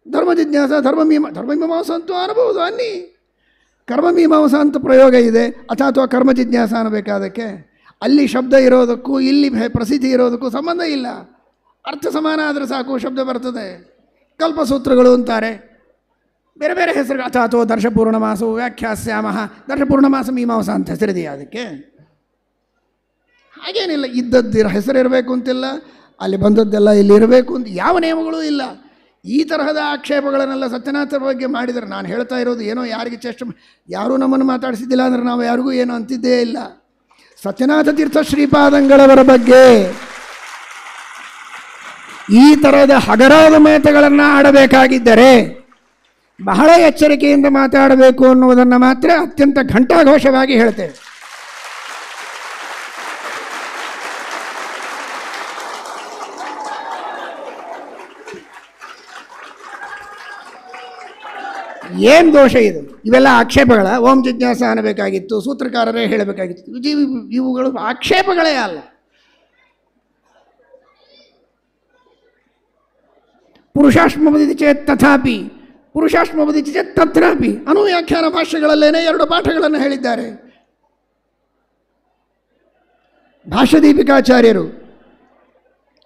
ಧರ್ಮ ಜಿಜ್ಞಾಸ ಧರ್ಮಮೀಮಾಂಸ ಅಂತೂ ಅನ್ನಬಹುದು, ಕರ್ಮಮೀಮಾಂಸಾ ಅಂತ ಪ್ರಯೋಗ ಇದೆ, ಅಥಾತೋ ಕರ್ಮ ಜಿಜ್ಞಾಸ ಅನ್ನಬೇಕಾದಕ್ಕೆ. ಅಲ್ಲಿ ಶಬ್ದ ಇರೋದಕ್ಕೂ ಇಲ್ಲಿ ಪ್ರಸಿದ್ಧಿ ಇರೋದಕ್ಕೂ ಸಂಬಂಧ ಇಲ್ಲ. ಅರ್ಥ ಸಮಾನ ಆದರೆ ಸಾಕು, ಶಬ್ದ ಬರ್ತದೆ. ಕಲ್ಪಸೂತ್ರಗಳು ಅಂತಾರೆ, ಬೇರೆ ಬೇರೆ ಹೆಸರು. ಅಥಾತೋ ದರ್ಶಪೂರ್ಣಮಾಸವು ವ್ಯಾಖ್ಯಾಸ್ಯಾಮಃ, ದರ್ಶಪೂರ್ಣಮಾಸ ಮೀಮಾಂಸ ಅಂತ ಹೆಸರಿದೆಯಾ ಅದಕ್ಕೆ? ಹಾಗೇನಿಲ್ಲ, ಇದ್ದದ್ದು ಹೆಸರಿರಬೇಕು ಅಂತಿಲ್ಲ, ಅಲ್ಲಿ ಬಂದದ್ದೆಲ್ಲ ಇಲ್ಲಿ ಇರಬೇಕು ಅಂತ ಯಾವ ನಿಯಮಗಳೂ ಇಲ್ಲ. ಈ ತರಹದ ಆಕ್ಷೇಪಗಳನ್ನೆಲ್ಲ ಸತ್ಯನಾಥರ ಬಗ್ಗೆ ಮಾಡಿದರೆ, ನಾನು ಹೇಳ್ತಾ ಇರೋದು ಏನೋ ಯಾರಿಗೆ ಯಾರೂ ನಮ್ಮನ್ನು ಮಾತಾಡಿಸಿದ್ದಿಲ್ಲ ಅಂದರೆ ನಾವು ಯಾರಿಗೂ ಏನೋ ಅಂತಿದ್ದೇ ಇಲ್ಲ. ಸತ್ಯನಾಥ ತೀರ್ಥ ಶ್ರೀಪಾದಂಗಳವರ ಬಗ್ಗೆ ಈ ಥರದ ಹಗರಾದ ಮಾತುಗಳನ್ನು ಆಡಬೇಕಾಗಿದ್ದರೆ ಬಹಳ ಎಚ್ಚರಿಕೆಯಿಂದ ಮಾತಾಡಬೇಕು ಅನ್ನುವುದನ್ನು ಮಾತ್ರ ಅತ್ಯಂತ ಘಂಟಾಘೋಷವಾಗಿ ಹೇಳ್ತೇವೆ. ಏನು ದೋಷ ಇದು? ಇವೆಲ್ಲ ಆಕ್ಷೇಪಗಳ. ಓಂ ಜಿಜ್ಞಾಸ ಅನ್ನಬೇಕಾಗಿತ್ತು, ಸೂತ್ರಕಾರರೇ ಹೇಳಬೇಕಾಗಿತ್ತು. ಇವುಗಳು ಆಕ್ಷೇಪಗಳೇ ಅಲ್ಲ. ಪುರುಷಾಶ್ಮವದಿತಿ ಚೇತ್ ತಥಾಪಿ, ಪುರುಷಾಶ್ಮವದಿತಿ ಚೇತ್ ತತ್ರಾಪಿ ಅನುವ್ಯಾಖ್ಯಾನ ಭಾಷ್ಯಗಳಲ್ಲೇನೆ 2 ಪಾಠಗಳನ್ನು ಹೇಳಿದ್ದಾರೆ. ಭಾಷ್ಯದೀಪಿಕಾಚಾರ್ಯರು,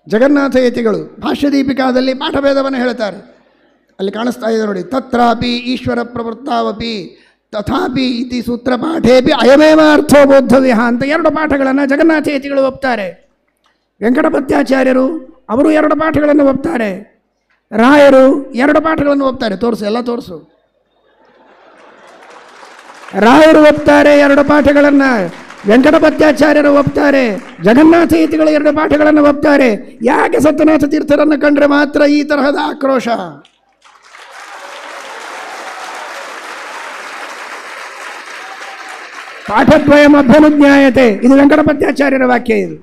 ಜಗನ್ನಾಥ ಯತಿಗಳು ಭಾಷ್ಯದೀಪಿಕಾದಲ್ಲಿ ಪಾಠಭೇದವನ್ನು ಹೇಳ್ತಾರೆ. ಅಲ್ಲಿ ಕಾಣಿಸ್ತಾ ಇದೆ ನೋಡಿ, ತತ್ರಾಪಿ ಈಶ್ವರ ಪ್ರವೃತ್ತಾವಪಿ ತಥಾಪಿ ಇತಿ ಸೂತ್ರ ಪಾಠೇಪಿ ಅಯಮೇವ ಅರ್ಥೋ ಬೋದ್ಧವ್ಯ ಅಂತ 2 ಪಾಠಗಳನ್ನು ಜಗನ್ನಾಥ ಯತಿಗಳು ಒಪ್ತಾರೆ. ವೆಂಕಟಪತ್ಯಾಚಾರ್ಯರು ಅವರು 2 ಪಾಠಗಳನ್ನು ಒಪ್ತಾರೆ. ರಾಯರು 2 ಪಾಠಗಳನ್ನು ಒಪ್ತಾರೆ. ತೋರಿಸು, ಎಲ್ಲ ತೋರಿಸು. ರಾಯರು ಒಪ್ತಾರೆ 2 ಪಾಠಗಳನ್ನು, ವೆಂಕಟಪತ್ಯಾಚಾರ್ಯರು ಒಪ್ತಾರೆ, ಜಗನ್ನಾಥ ಯತಿಗಳು 2 ಪಾಠಗಳನ್ನು ಒಪ್ತಾರೆ. ಯಾಕೆ ಸತ್ಯನಾಥ ತೀರ್ಥರನ್ನು ಕಂಡ್ರೆ ಮಾತ್ರ ಈ ತರಹದ ಆಕ್ರೋಶ? ಪಾಠದ್ವಯಂ ಅಭ್ಯನುಜ್ಞಾಯತೆ, ಇದು ವೆಂಕಟಪತ್ಯಾಚಾರ್ಯರ ವಾಕ್ಯ. ಇದು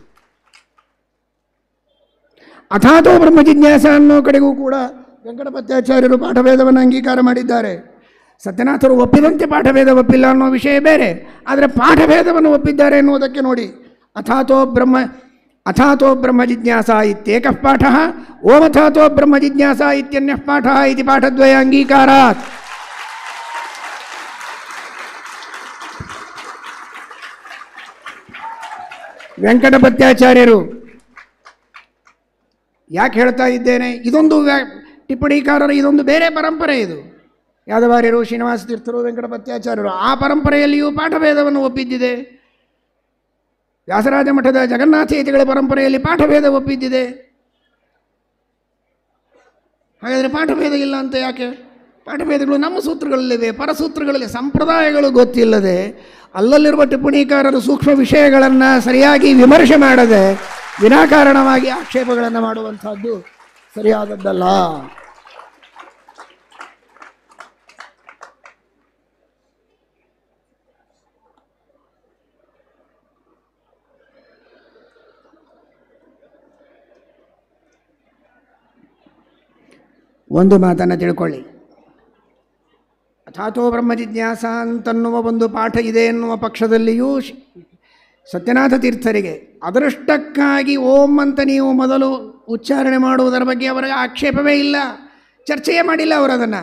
ಅಥಾತೋ ಬ್ರಹ್ಮ ಜಿಜ್ಞಾಸ ಅನ್ನೋ ಕಡೆಗೂ ಕೂಡ ವೆಂಕಟಪತ್ಯಾಚಾರ್ಯರು ಪಾಠಭೇದವನ್ನು ಅಂಗೀಕಾರ ಮಾಡಿದ್ದಾರೆ. ಸತ್ಯನಾಥರು ಒಪ್ಪಿದಂತೆ ಪಾಠಭೇದ ಒಪ್ಪಿಲ್ಲ ಅನ್ನೋ ವಿಷಯ ಬೇರೆ, ಆದರೆ ಪಾಠಭೇದವನ್ನು ಒಪ್ಪಿದ್ದಾರೆ ಎನ್ನುವುದಕ್ಕೆ ನೋಡಿ. ಅಥಾತೋ ಬ್ರಹ್ಮ ಜಿಜ್ಞಾಸ ಇತ್ಯೇಕಃ ಪಾಠಃ ಓಮಥಾತೋ ಬ್ರಹ್ಮ ಜಿಜ್ಞಾಸ ಇತ್ಯನ್ಯಃ ಪಾಠಃ ಇತಿ ಪಾಠದ್ವಯ ಅಂಗೀಕಾರಾತ್. ವೆಂಕಟಪತ್ಯಾಚಾರ್ಯರು ಯಾಕೆ ಹೇಳ್ತಾ ಇದ್ದೇನೆ? ಇದೊಂದು ಟಿಪ್ಪಣಿಕಾರರ ಇದೊಂದು ಬೇರೆ ಪರಂಪರೆ. ಇದು ಯಾದವಾರ್ಯರು, ಶ್ರೀನಿವಾಸ ತೀರ್ಥರು, ವೆಂಕಟಪತ್ಯಾಚಾರ್ಯರು ಆ ಪರಂಪರೆಯಲ್ಲಿಯೂ ಪಾಠಭೇದವನ್ನು ಒಪ್ಪಿದ್ದಿದೆ. ವ್ಯಾಸರಾಜ ಮಠದ ಜಗನ್ನಾಥ ಯತಿಗಳ ಪರಂಪರೆಯಲ್ಲಿ ಪಾಠಭೇದ ಒಪ್ಪಿದ್ದಿದೆ. ಹಾಗಾದರೆ ಪಾಠಭೇದ ಇಲ್ಲ ಅಂತ ಯಾಕೆ? ಪಾಠಭೇದಗಳು ನಮ್ಮ ಸೂತ್ರಗಳಲ್ಲಿವೆ, ಪರಸೂತ್ರಗಳಲ್ಲಿ. ಸಂಪ್ರದಾಯಗಳು ಗೊತ್ತಿಲ್ಲದೆ ಅಲ್ಲಲ್ಲಿರುವ ಟಿಪ್ಪಣಿಕಾರರು ಸೂಕ್ಷ್ಮ ವಿಷಯಗಳನ್ನು ಸರಿಯಾಗಿ ವಿಮರ್ಶೆ ಮಾಡದೆ ವಿನಾಕಾರಣವಾಗಿ ಆಕ್ಷೇಪಗಳನ್ನು ಮಾಡುವಂಥದ್ದು ಸರಿಯಾದದ್ದಲ್ಲ. ಒಂದು ಮಾತನ್ನು ತಿಳ್ಕೊಳ್ಳಿ. ಅಥಾತೋ ಬ್ರಹ್ಮ ಜಿಜ್ಞಾಸ ಅಂತನ್ನುವ ಒಂದು ಪಾಠ ಇದೆ ಎನ್ನುವ ಪಕ್ಷದಲ್ಲಿಯೂ ಸತ್ಯನಾಥ ತೀರ್ಥರಿಗೆ ಅದೃಷ್ಟಕ್ಕಾಗಿ ಓಂ ಅಂತ ನೀವು ಮೊದಲು ಉಚ್ಚಾರಣೆ ಮಾಡುವುದರ ಬಗ್ಗೆ ಅವರಿಗೆ ಆಕ್ಷೇಪವೇ ಇಲ್ಲ, ಚರ್ಚೆಯೇ ಮಾಡಿಲ್ಲ ಅವರು. ಅದನ್ನು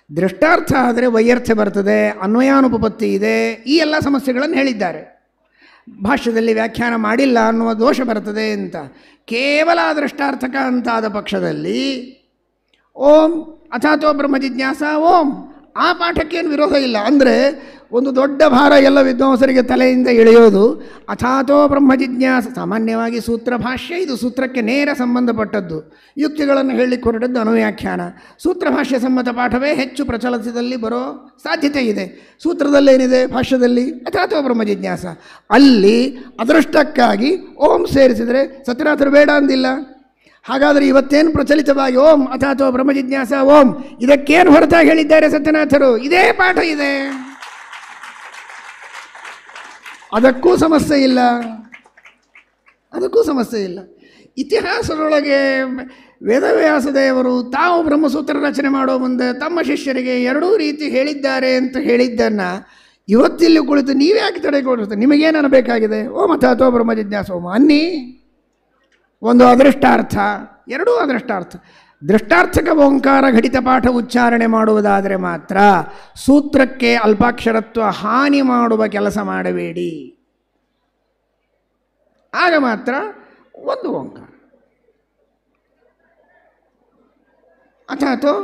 ದೃಷ್ಟಾರ್ಥ ಆದರೆ ವೈಯರ್ಥ್ಯ ಬರ್ತದೆ, ಅನ್ವಯಾನುಪಪತ್ತಿ ಇದೆ, ಈ ಎಲ್ಲ ಸಮಸ್ಯೆಗಳನ್ನು ಹೇಳಿದ್ದಾರೆ. ಭಾಷ್ಯದಲ್ಲಿ ವ್ಯಾಖ್ಯಾನ ಮಾಡಿಲ್ಲ ಅನ್ನುವ ದೋಷ ಬರ್ತದೆ ಅಂತ. ಕೇವಲ ದೃಷ್ಟಾರ್ಥಕ ಅಂತಾದ ಪಕ್ಷದಲ್ಲಿ ಓಂ ಅಥಾತೋ ಬ್ರಹ್ಮ ಜಿಜ್ಞಾಸ ಓಂ, ಆ ಪಾಠಕ್ಕೇನು ವಿರೋಧ ಇಲ್ಲ. ಅಂದರೆ ಒಂದು ದೊಡ್ಡ ಭಾರ ಎಲ್ಲ ವಿದ್ವಾಂಸರಿಗೆ ತಲೆಯಿಂದ ಇಳಿಯೋದು ಅಥಾತೋ ಬ್ರಹ್ಮ ಜಿಜ್ಞಾಸ. ಸಾಮಾನ್ಯವಾಗಿ ಸೂತ್ರ ಭಾಷ್ಯ ಇದು ಸೂತ್ರಕ್ಕೆ ನೇರ ಸಂಬಂಧಪಟ್ಟದ್ದು. ಯುಕ್ತಿಗಳನ್ನು ಹೇಳಲಿಕ್ಕೆ ಹೊರಟದ್ದು ಅನುವ್ಯಾಖ್ಯಾನ. ಸೂತ್ರ ಭಾಷ್ಯ ಸಮ್ಮತ ಪಾಠವೇ ಹೆಚ್ಚು ಪ್ರಚಲಿತದಲ್ಲಿ ಬರೋ ಸಾಧ್ಯತೆ ಇದೆ. ಸೂತ್ರದಲ್ಲೇನಿದೆ? ಭಾಷ್ಯದಲ್ಲಿ ಅಥಾತೋ ಬ್ರಹ್ಮ ಜಿಜ್ಞಾಸ. ಅಲ್ಲಿ ಅದೃಷ್ಟಕ್ಕಾಗಿ ಓಂ ಸೇರಿಸಿದರೆ ಸತ್ಯನಾಥರು ಬೇಡ ಅಂದಿಲ್ಲ. ಹಾಗಾದರೆ ಇವತ್ತೇನು ಪ್ರಚಲಿತವಾಗಿ ಓಂ ಅಥಾತೋ ಬ್ರಹ್ಮ ಜಿಜ್ಞಾಸ ಓಂ, ಇದಕ್ಕೇನು ಹೊರತಾಗಿ ಹೇಳಿದ್ದಾರೆ ಸತ್ಯನಾಥರು? ಇದೇ ಪಾಠ ಇದೆ, ಅದಕ್ಕೂ ಸಮಸ್ಯೆ ಇಲ್ಲ, ಅದಕ್ಕೂ ಸಮಸ್ಯೆ ಇಲ್ಲ. ಇತಿಹಾಸದೊಳಗೆ ವೇದವ್ಯಾಸದೇವರು ತಾವು ಬ್ರಹ್ಮಸೂತ್ರ ರಚನೆ ಮಾಡೋ ಮುಂದೆ ತಮ್ಮ ಶಿಷ್ಯರಿಗೆ 2 ರೀತಿ ಹೇಳಿದ್ದಾರೆ ಅಂತ ಹೇಳಿದ್ದನ್ನು ಇವತ್ತಿಲ್ಲಿ ಕುಳಿತು ನೀವ್ಯಾಕೆ ತಡೆಗೊಳಿಸುತ್ತೆ? ನಿಮಗೇನು ಅನ್ನಬೇಕಾಗಿದೆ? ಓಂ ಅಥಾತೋ ಬ್ರಹ್ಮ ಜಿಜ್ಞಾಸ ಓಂ ಅನ್ನಿ. ಒಂದು ಅದೃಷ್ಟಾರ್ಥ, 2 ಅದೃಷ್ಟಾರ್ಥ. ದೃಷ್ಟಾರ್ಥಕ ಓಂಕಾರ ಘಟಿತ ಪಾಠ ಉಚ್ಚಾರಣೆ ಮಾಡುವುದಾದರೆ ಮಾತ್ರ ಸೂತ್ರಕ್ಕೆ ಅಲ್ಪಾಕ್ಷರತ್ವ ಹಾನಿ ಮಾಡುವ ಕೆಲಸ ಮಾಡಬೇಡಿ. ಆಗ ಮಾತ್ರ ಒಂದು ಓಂಕಾರ. ಅಥಾತೋ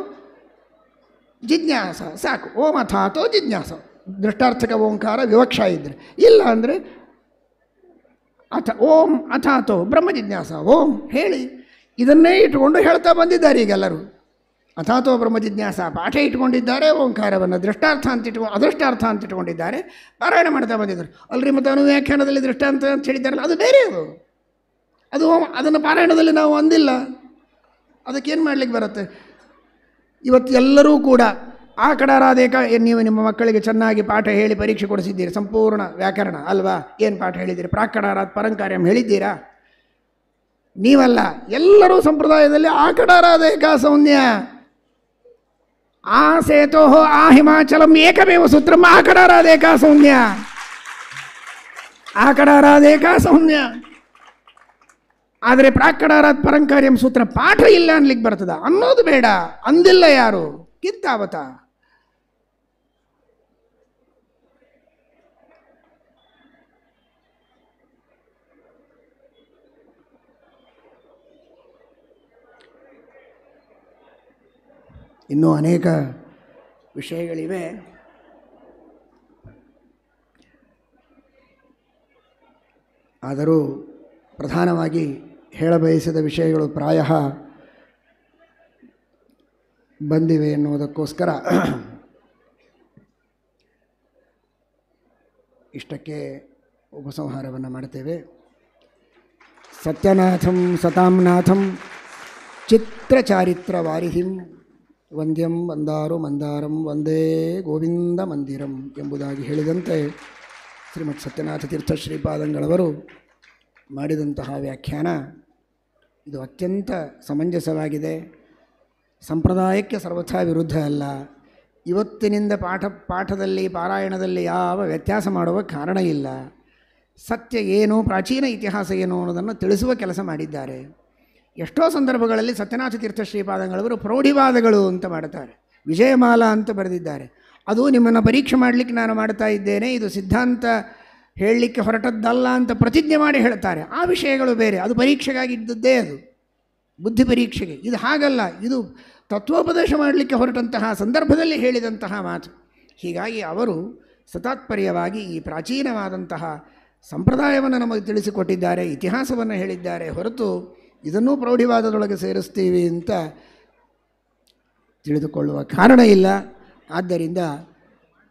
ಜಿಜ್ಞಾಸ ಸಾಕು. ಓಂ ಅಥಾತೋ ಜಿಜ್ಞಾಸ ದೃಷ್ಟಾರ್ಥಕ ಓಂಕಾರ ವಿವಕ್ಷ ಇದ್ದರೆ. ಇಲ್ಲ ಅಂದರೆ ಓಂ ಅಥಾತೋ ಬ್ರಹ್ಮ ಜಿಜ್ಞಾಸ ಓಂ ಹೇಳಿ. ಇದನ್ನೇ ಇಟ್ಟುಕೊಂಡು ಹೇಳ್ತಾ ಬಂದಿದ್ದಾರೆ ಈಗೆಲ್ಲರೂ. ಅಥಾತೋ ಬ್ರಹ್ಮ ಜಿಜ್ಞಾಸ ಪಾಠ ಇಟ್ಕೊಂಡಿದ್ದಾರೆ, ಓಂಕಾರವನ್ನು ದೃಷ್ಟಾರ್ಥ ಅಂತ ಅದೃಷ್ಟಾರ್ಥ ಅಂತ ಇಟ್ಕೊಂಡಿದ್ದಾರೆ, ಪಾರಾಯಣ ಮಾಡ್ತಾ ಬಂದಿದ್ದಾರೆ. ಅಲ್ರಿ ಮತ್ತು ಅನುವ್ಯಾಖ್ಯಾನದಲ್ಲಿ ದೃಷ್ಟಾಂತ ಅಂತ ಹೇಳಿದ್ದಾರಲ್ಲ, ಅದು ಬೇರೆ. ಅದು ಅದು ಅದನ್ನು ಪಾರಾಯಣದಲ್ಲಿ ನಾವು ಅಂದಿಲ್ಲ, ಅದಕ್ಕೇನು ಮಾಡಲಿಕ್ಕೆ ಬರುತ್ತೆ? ಇವತ್ತು ಎಲ್ಲರೂ ಕೂಡ ಆ ಕಡಾರಾದೇಕ ನೀವು ನಿಮ್ಮ ಮಕ್ಕಳಿಗೆ ಚೆನ್ನಾಗಿ ಪಾಠ ಹೇಳಿ ಪರೀಕ್ಷೆ ಕೊಡಿಸಿದ್ದೀರಿ, ಸಂಪೂರ್ಣ ವ್ಯಾಕರಣ ಅಲ್ವಾ? ಏನು ಪಾಠ ಹೇಳಿದ್ದೀರಿ? ಪ್ರಾಕಡಾರಾತ್ ಪರಂಕಾರ್ಯಂ ಹೇಳಿದ್ದೀರಾ? ನೀವಲ್ಲ, ಎಲ್ಲರೂ ಸಂಪ್ರದಾಯದಲ್ಲಿ ಆ ಕಡಾರಾದೇಕ ಸೌನ್ಯ ಆ ಸೇತೋ ಆ ಹಿಮಾಚಲಂ ಏಕಮೇವ ಸೂತ್ರಂ ಆ ಕಡಾರಾದೇಕ ಸೌನ್ಯ ಆ ಕಡಾರಾದೇಕ ಸೌನ್ಯ. ಆದರೆ ಪ್ರಾಕಡಾರಾತ್ ಪರಂಕಾರ್ಯಂ ಸೂತ್ರ ಪಾಠ ಇಲ್ಲ ಅನ್ಲಿಕ್ಕೆ ಬರ್ತದ? ಅನ್ನೋದು ಬೇಡ, ಅಂದಿಲ್ಲ ಯಾರು ಕಿತ್ತಾವತ. ಇನ್ನೂ ಅನೇಕ ವಿಷಯಗಳಿವೆ. ಆದರೂ ಪ್ರಧಾನವಾಗಿ ಹೇಳಬಯಸಿದ ವಿಷಯಗಳು ಪ್ರಾಯ ಬಂದಿವೆ ಎನ್ನುವುದಕ್ಕೋಸ್ಕರ ಇಷ್ಟಕ್ಕೆ ಉಪಸಂಹಾರವನ್ನು ಮಾಡ್ತೇವೆ. ಸತ್ಯನಾಥಂ ಸತಾಂನಾಥಂ ಚಿತ್ರಚಾರಿತ್ರವಾರಿಹಿಂ ವಂದ್ಯಂ ವಂದಾರು ಮಂದಾರಂ ವಂದೇ ಗೋವಿಂದ ಮಂದಿರಂ ಎಂಬುದಾಗಿ ಹೇಳಿದಂತೆ ಶ್ರೀಮತ್ ಸತ್ಯನಾಥ ತೀರ್ಥ ಶ್ರೀಪಾದಂಗಳವರು ಮಾಡಿದಂತಹ ವ್ಯಾಖ್ಯಾನ ಇದು ಅತ್ಯಂತ ಸಮಂಜಸವಾಗಿದೆ. ಸಂಪ್ರದಾಯಕ್ಕೆ ಸರ್ವಥಾ ವಿರುದ್ಧ ಅಲ್ಲ. ಇವತ್ತಿನಿಂದ ಪಾಠದಲ್ಲಿ ಪಾರಾಯಣದಲ್ಲಿ ಯಾವ ವ್ಯತ್ಯಾಸ ಮಾಡುವ ಕಾರಣ ಇಲ್ಲ. ಸತ್ಯ ಏನು, ಪ್ರಾಚೀನ ಇತಿಹಾಸ ಏನು ಅನ್ನೋದನ್ನು ತಿಳಿಸುವ ಕೆಲಸ ಮಾಡಿದ್ದಾರೆ. ಎಷ್ಟೋ ಸಂದರ್ಭಗಳಲ್ಲಿ ಸತ್ಯನಾಥ ತೀರ್ಥ ಶ್ರೀಪಾದಂಗಳವರು ಪ್ರೌಢಿವಾದಗಳು ಅಂತ ಮಾಡ್ತಾರೆ, ವಿಜಯಮಾಲಾ ಅಂತ ಬರೆದಿದ್ದಾರೆ. ಅದು ನಿಮ್ಮನ್ನು ಪರೀಕ್ಷೆ ಮಾಡಲಿಕ್ಕೆ ನಾನು ಮಾಡ್ತಾ ಇದ್ದೇನೆ, ಇದು ಸಿದ್ಧಾಂತ ಹೇಳಲಿಕ್ಕೆ ಹೊರಟದ್ದಲ್ಲ ಅಂತ ಪ್ರತಿಜ್ಞೆ ಮಾಡಿ ಹೇಳ್ತಾರೆ. ಆ ವಿಷಯಗಳು ಬೇರೆ, ಅದು ಪರೀಕ್ಷೆಗಾಗಿದ್ದದ್ದೇ, ಅದು ಬುದ್ಧಿ ಪರೀಕ್ಷೆಗೆ. ಇದು ಹಾಗಲ್ಲ, ಇದು ತತ್ವೋಪದೇಶ ಮಾಡಲಿಕ್ಕೆ ಹೊರಟಂತಹ ಸಂದರ್ಭದಲ್ಲಿ ಹೇಳಿದಂತಹ ಮಾತು. ಹೀಗಾಗಿ ಅವರು ಸತಾತ್ಪರ್ಯವಾಗಿ ಈ ಪ್ರಾಚೀನವಾದಂತಹ ಸಂಪ್ರದಾಯವನ್ನು ನಮಗೆ ತಿಳಿಸಿಕೊಟ್ಟಿದ್ದಾರೆ, ಇತಿಹಾಸವನ್ನು ಹೇಳಿದ್ದಾರೆ. ಹೊರತು ಇದನ್ನೂ ಪ್ರೌಢಿವಾದದೊಳಗೆ ಸೇರಿಸ್ತೀವಿ ಅಂತ ತಿಳಿದುಕೊಳ್ಳುವ ಕಾರಣ ಇಲ್ಲ. ಆದ್ದರಿಂದ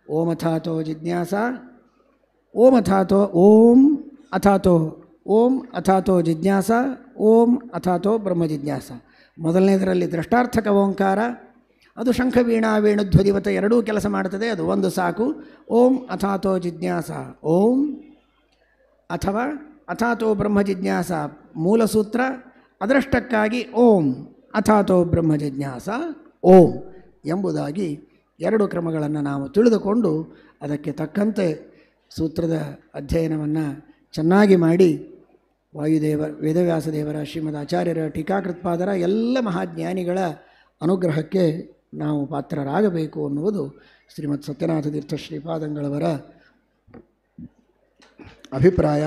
ಓಮಥಾತೋ ಜಿಜ್ಞಾಸ ಓಂ ಅಥಾತೋ ಓಂ ಅಥಾತೋ ಓಂ ಅಥಾತೋ ಜಿಜ್ಞಾಸ ಓಂ ಅಥಾತೋ ಬ್ರಹ್ಮ ಜಿಜ್ಞಾಸ. ಮೊದಲನೇದರಲ್ಲಿ ದ್ರಷ್ಟಾರ್ಥಕ ಓಂಕಾರ, ಅದು ಶಂಖ ವೀಣಾ ವೇಣುಧ್ವದಿವತ ಎರಡೂ ಕೆಲಸ ಮಾಡ್ತದೆ, ಅದು ಒಂದು ಸಾಕು. ಓಂ ಅಥಾತೋ ಜಿಜ್ಞಾಸ ಓಂ ಅಥವಾ ಅಥಾತೋ ಬ್ರಹ್ಮ ಜಿಜ್ಞಾಸ ಮೂಲ ಸೂತ್ರ, ಅದರಷ್ಟಕ್ಕಾಗಿ ಓಂ ಅಥಾತೋ ಬ್ರಹ್ಮ ಜಿಜ್ಞಾಸ ಓಂ ಎಂಬುದಾಗಿ ಎರಡು ಕ್ರಮಗಳನ್ನು ನಾವು ತಿಳಿದುಕೊಂಡು ಅದಕ್ಕೆ ತಕ್ಕಂತೆ ಸೂತ್ರದ ಅಧ್ಯಯನವನ್ನು ಚೆನ್ನಾಗಿ ಮಾಡಿ ವೇದವ್ಯಾಸದೇವರ ಶ್ರೀಮದ್ ಆಚಾರ್ಯರ ಟೀಕಾಕೃತ್ಪಾದರ ಎಲ್ಲ ಮಹಾಜ್ಞಾನಿಗಳ ಅನುಗ್ರಹಕ್ಕೆ ನಾವು ಪಾತ್ರರಾಗಬೇಕು ಅನ್ನುವುದು ಶ್ರೀಮತ್ ಸತ್ಯನಾಥ ತೀರ್ಥ ಶ್ರೀಪಾದಂಗಳವರ ಅಭಿಪ್ರಾಯ.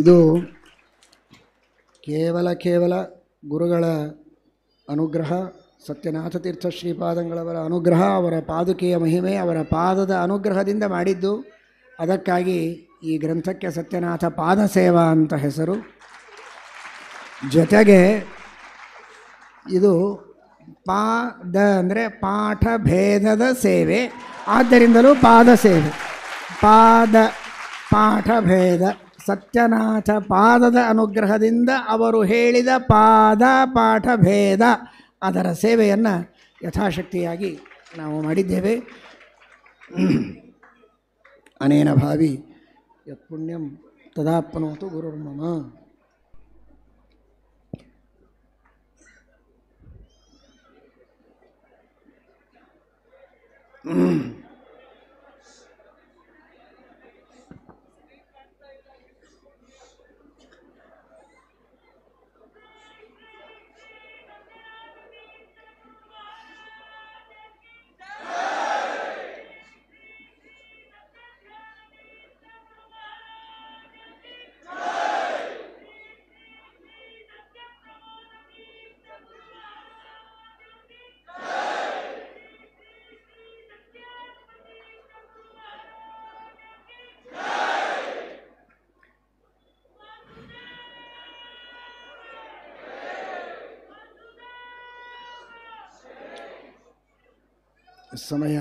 ಇದು ಕೇವಲ ಗುರುಗಳ ಅನುಗ್ರಹ, ಸತ್ಯನಾಥ ತೀರ್ಥ ಶ್ರೀಪಾದಂಗಳವರ ಅನುಗ್ರಹ, ಅವರ ಪಾದುಕೆಯ ಮಹಿಮೆ, ಅವರ ಪಾದದ ಅನುಗ್ರಹದಿಂದ ಮಾಡಿದ್ದು. ಅದಕ್ಕಾಗಿ ಈ ಗ್ರಂಥಕ್ಕೆ ಸತ್ಯನಾಥ ಪಾದ ಸೇವಾ ಅಂತ ಹೆಸರು. ಜೊತೆಗೆ ಇದು ಪಾದ ಅಂದರೆ ಪಾಠ ಭೇದದ ಸೇವೆ, ಆದ್ದರಿಂದಲೂ ಪಾದ ಸೇವೆ. ಪಾಠ ಭೇದ ಸತ್ಯನಾಥ ಪಾದದ ಅನುಗ್ರಹದಿಂದ ಅವರು ಹೇಳಿದ ಪಾಠ ಭೇದ ಅದರ ಸೇವೆಯನ್ನು ಯಥಾಶಕ್ತಿಯಾಗಿ ನಾವು ಮಾಡಿದ್ದೇವೆ. ಅನೇನ ಭಾವಿ ಯತ್ ಪುಣ್ಯಂ ತದಾಪ್ನೋತು ಗುರುರ್ಮಮ. ಸಮಯ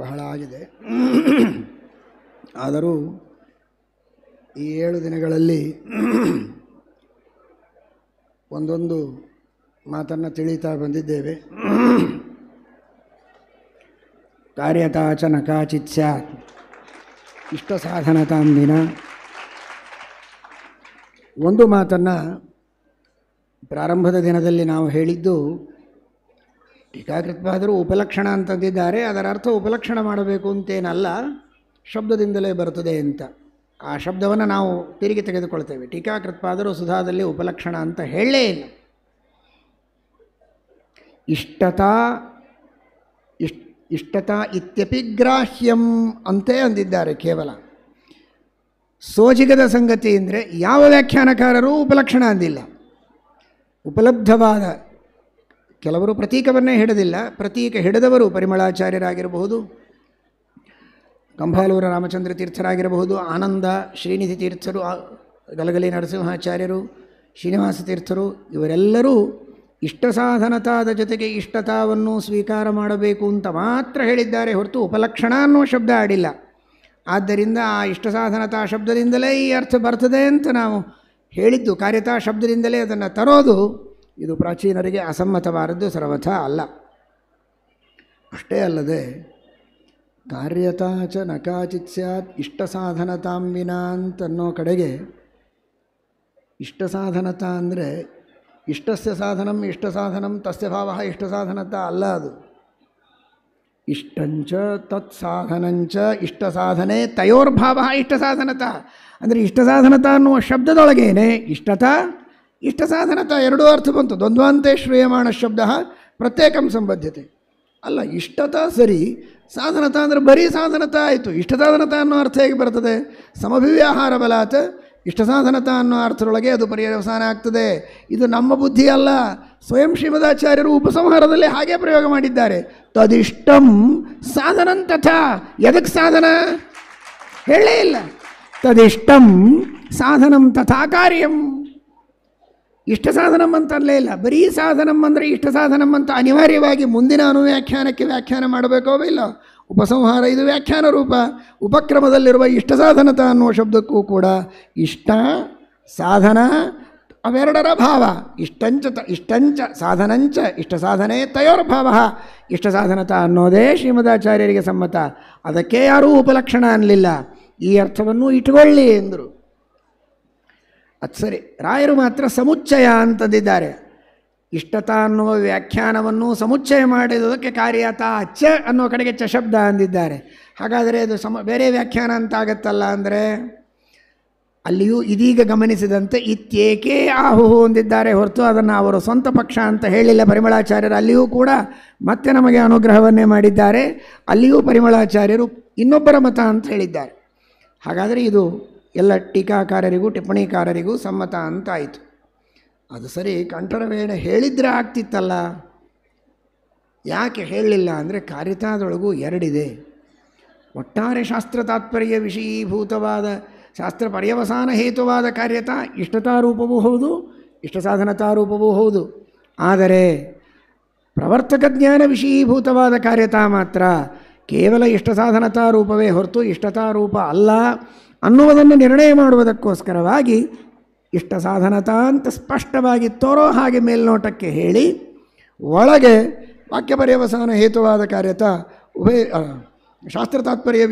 ಬಹಳ ಆಗಿದೆ. ಆದರೂ ಈ 7 ದಿನಗಳಲ್ಲಿ ಒಂದೊಂದು ಮಾತನ್ನು ತಿಳಿತಾ ಬಂದಿದ್ದೇವೆ. ಕಾರ್ಯತಾ ಚ ನ ಕಾಚಿತ್ ಸ್ಯಾತ್ ಇಷ್ಟ ಸಾಧನತಾಂ ವಿನಾ. ಒಂದು ಮಾತನ್ನು ಪ್ರಾರಂಭದ ದಿನದಲ್ಲಿ ನಾವು ಹೇಳಿದ್ದು, ಟೀಕಾಕೃತ್ಪಾದರು ಉಪಲಕ್ಷಣ ಅಂತಂದಿದ್ದಾರೆ. ಅದರ ಅರ್ಥ ಉಪಲಕ್ಷಣ ಮಾಡಬೇಕು ಅಂತೇನಲ್ಲ, ಶಬ್ದದಿಂದಲೇ ಬರ್ತದೆ ಅಂತ. ಆ ಶಬ್ದವನ್ನು ನಾವು ತಿರುಗಿ ತೆಗೆದುಕೊಳ್ತೇವೆ. ಟೀಕಾಕೃತ್ಪಾದರು ಸುಧಾದಲ್ಲಿ ಉಪಲಕ್ಷಣ ಅಂತ ಹೇಳಲೇ ಇಲ್ಲ. ಇಷ್ಟತಾ ಇತ್ಯಪಿಗ್ರಾಹ್ಯಂ ಅಂತೇ ಅಂದಿದ್ದಾರೆ ಕೇವಲ. ಸೋಜಿಗದ ಸಂಗತಿ ಅಂದರೆ ಯಾವ ವ್ಯಾಖ್ಯಾನಕಾರರೂ ಉಪಲಕ್ಷಣ ಅಂದಿಲ್ಲ. ಉಪಲಬ್ಧವಾದ, ಕೆಲವರು ಪ್ರತೀಕವನ್ನೇ ಹಿಡಿದಿಲ್ಲ, ಪ್ರತೀಕ ಹಿಡಿದವರು ಪರಿಮಳಾಚಾರ್ಯರಾಗಿರಬಹುದು, ಕಂಭಾಲೂರ ರಾಮಚಂದ್ರ ತೀರ್ಥರಾಗಿರಬಹುದು, ಆನಂದ ಶ್ರೀನಿಧಿ ತೀರ್ಥರು, ಗಲಗಲಿ ನರಸಿಂಹಾಚಾರ್ಯರು, ಶ್ರೀನಿವಾಸ ತೀರ್ಥರು, ಇವರೆಲ್ಲರೂ ಇಷ್ಟ ಸಾಧನತಾದ ಜೊತೆಗೆ ಇಷ್ಟತಾವನ್ನು ಸ್ವೀಕಾರ ಮಾಡಬೇಕು ಅಂತ ಮಾತ್ರ ಹೇಳಿದ್ದಾರೆ ಹೊರತು ಉಪಲಕ್ಷಣ ಅನ್ನೋ ಶಬ್ದ ಆಡಿಲ್ಲ. ಆದ್ದರಿಂದ ಆ ಇಷ್ಟ ಸಾಧನತಾ ಶಬ್ದದಿಂದಲೇ ಈ ಅರ್ಥ ಬರ್ತದೆ ಅಂತ ನಾವು ಹೇಳಿದ್ದು, ಕಾರ್ಯತಾ ಶಬ್ದದಿಂದಲೇ ಅದನ್ನು ತರೋದು, ಇದು ಪ್ರಾಚೀನರಿಗೆ ಅಸಮ್ಮತವಾದದ್ದು ಸರ್ವಥ ಅಲ್ಲ. ಅಷ್ಟೇ ಅಲ್ಲದೆ ಕಾರ್ಯತಾ ಚ ನ ಕಾಚಿತ್ ಸ್ಯಾತ್ ಇಷ್ಟ ಸಾಧನತಾಂ ವಿನಾ ಅಂತನ್ನೋ ಕಡೆಗೆ, ಇಷ್ಟ ಸಾಧನತಾ ಅಂದರೆ ಇಷ್ಟಸ್ಯ ಸಾಧನಂ ಇಷ್ಟ ಸಾಧನಂ ತಸ್ಯ ಭಾವ ಇಷ್ಟ ಸಾಧನತಾ ಅಲ್ಲ. ಅದು ಇಷ್ಟಂಚ ತತ್ ಸಾಧನಂಚ ಇಷ್ಟ ಸಾಧನೆ ತಯೋರ್ಭಾವ ಇಷ್ಟ ಸಾಧನತಾ ಅಂದರೆ ಇಷ್ಟ ಸಾಧನತಾ ಅನ್ನುವ ಶಬ್ದದೊಳಗೇನೆ ಇಷ್ಟತಾ ಇಷ್ಟ ಸಾಧನತಾ ಎರಡೂ ಅರ್ಥ ಬಂತು. ದ್ವಂದ್ವಾಂತೆ ಶ್ರೂಯಮಾಣ ಶಬ್ದ ಪ್ರತ್ಯೇಕಂ ಸಂಬದ್ಧತೆ ಅಲ್ಲ. ಇಷ್ಟತಾ ಸರಿ, ಸಾಧನತಾ ಅಂದರೆ ಬರೀ ಸಾಧನತಾ ಆಯಿತು. ಇಷ್ಟ ಸಾಧನತಾ ಅನ್ನೋ ಅರ್ಥ ಹೇಗೆ ಬರ್ತದೆ? ಸಮಭಿವ್ಯಾಹಾರ ಬಲಾತ್ ಇಷ್ಟ ಸಾಧನತಾ ಅನ್ನೋ ಅರ್ಥದೊಳಗೆ ಅದು ಪರ್ಯವಸಾನ ಆಗ್ತದೆ. ಇದು ನಮ್ಮ ಬುದ್ಧಿ ಅಲ್ಲ, ಸ್ವಯಂ ಶ್ರೀಮದಾಚಾರ್ಯರು ಉಪಸಂಹಾರದಲ್ಲಿ ಹಾಗೆ ಪ್ರಯೋಗ ಮಾಡಿದ್ದಾರೆ. ತದಿಷ್ಟಂ ಸಾಧನಂ ತಥಾ. ಎದಕ್ಕೆ ಸಾಧನ ಹೇಳೇ ಇಲ್ಲ. ತದಿಷ್ಟಂ ಸಾಧನಂ ತಥಾ ಕಾರ್ಯಂ. ಇಷ್ಟ ಸಾಧನಂ ಅಂತ ಅಲ್ಲೇ ಇಲ್ಲ, ಬರೀ ಸಾಧನಂ ಅಂದರೆ ಇಷ್ಟ ಸಾಧನಂ ಅಂತ ಅನಿವಾರ್ಯವಾಗಿ ಮುಂದಿನ ಅನುವ್ಯಾಖ್ಯಾನಕ್ಕೆ ವ್ಯಾಖ್ಯಾನ ಮಾಡಬೇಕೋ ಇಲ್ಲ. ಉಪಸಂಹಾರ ಇದು ವ್ಯಾಖ್ಯಾನ ರೂಪ. ಉಪಕ್ರಮದಲ್ಲಿರುವ ಇಷ್ಟ ಸಾಧನತ ಅನ್ನುವ ಶಬ್ದಕ್ಕೂ ಕೂಡ ಇಷ್ಟ ಸಾಧನ ಅವೆರಡರ ಭಾವ. ಇಷ್ಟಂಚ ಸಾಧನಂಚ ಇಷ್ಟ ಸಾಧನೆ ತಯೋರ್ಭಾವ ಇಷ್ಟ ಸಾಧನತ ಅನ್ನೋದೇ ಶ್ರೀಮದಾಚಾರ್ಯರಿಗೆ ಸಮ್ಮತ. ಅದಕ್ಕೆ ಯಾರೂ ಉಪಲಕ್ಷಣ ಅನ್ನಲಿಲ್ಲ. ಈ ಅರ್ಥವನ್ನು ಇಟ್ಕೊಳ್ಳಿ ಎಂದರು. ಅದು ಸರಿ. ರಾಯರು ಮಾತ್ರ ಸಮುಚ್ಚಯ ಅಂತಂದಿದ್ದಾರೆ. ಇಷ್ಟತಾ ಅನ್ನುವ ವ್ಯಾಖ್ಯಾನವನ್ನು ಸಮುಚ್ಚಯ ಮಾಡಿರುವುದಕ್ಕೆ ಕಾರ್ಯತಾ ಚ ಅನ್ನೋ ಕಡೆಗೆ ಚ ಶಬ್ದ ಅಂದಿದ್ದಾರೆ. ಹಾಗಾದರೆ ಅದು ಬೇರೆ ವ್ಯಾಖ್ಯಾನ ಅಂತ ಆಗತ್ತಲ್ಲ ಅಂದರೆ, ಅಲ್ಲಿಯೂ ಇದೀಗ ಗಮನಿಸಿದಂತೆ ಇತ್ಯೇಕೆ ಆಹುಹು ಅಂದಿದ್ದಾರೆ ಹೊರತು ಅದನ್ನು ಅವರು ಸ್ವಂತ ಪಕ್ಷ ಅಂತ ಹೇಳಿಲ್ಲ ಪರಿಮಳಾಚಾರ್ಯರು. ಅಲ್ಲಿಯೂ ಕೂಡ ಮತ್ತೆ ನಮಗೆ ಅನುಗ್ರಹವನ್ನೇ ಮಾಡಿದ್ದಾರೆ. ಅಲ್ಲಿಯೂ ಪರಿಮಳಾಚಾರ್ಯರು ಇನ್ನೊಬ್ಬರ ಮತ ಅಂತ ಹೇಳಿದ್ದಾರೆ. ಹಾಗಾದರೆ ಇದು ಎಲ್ಲ ಟೀಕಾಕಾರರಿಗೂ ಟಿಪ್ಪಣಿಕಾರರಿಗೂ ಸಮ್ಮತ ಅಂತಾಯಿತು. ಅದು ಸರಿ, ಕಂಠರವೇಣ ಹೇಳಿದರೆ ಆಗ್ತಿತ್ತಲ್ಲ, ಯಾಕೆ ಹೇಳಲಿಲ್ಲ ಅಂದರೆ ಕಾರ್ಯತಾದೊಳಗೂ ಎರಡಿದೆ. ಒಟ್ಟಾರೆ ಶಾಸ್ತ್ರ ತಾತ್ಪರ್ಯ ವಿಷಯೀಭೂತವಾದ ಶಾಸ್ತ್ರ ಪರ್ಯವಸಾನ ಹೇತುವಾದ ಕಾರ್ಯತಾ ಇಷ್ಟತಾರೂಪವೂ ಹೌದು, ಇಷ್ಟ ಸಾಧನತಾರೂಪವೂ ಹೌದು. ಆದರೆ ಪ್ರವರ್ತಕ ಜ್ಞಾನ ವಿಷಯೀಭೂತವಾದ ಕಾರ್ಯತಾ ಮಾತ್ರ ಕೇವಲ ಇಷ್ಟ ಸಾಧನತಾರೂಪವೇ ಹೊರತು ಇಷ್ಟತಾರೂಪ ಅಲ್ಲ ಅನ್ನುವುದನ್ನು ನಿರ್ಣಯ ಮಾಡುವುದಕ್ಕೋಸ್ಕರವಾಗಿ ಇಷ್ಟ ಸಾಧನತಾ ಅಂತ ಸ್ಪಷ್ಟವಾಗಿ ತೋರೋ ಹಾಗೆ ಮೇಲ್ನೋಟಕ್ಕೆ ಹೇಳಿ, ಒಳಗೆ ವಾಕ್ಯ ಪರ್ಯವಸಾನ ಹೇತುವಾದ ಕಾರ್ಯತಾ ಉಭಯ ಶಾಸ್ತ್ರ ತಾತ್ಪರ್ಯ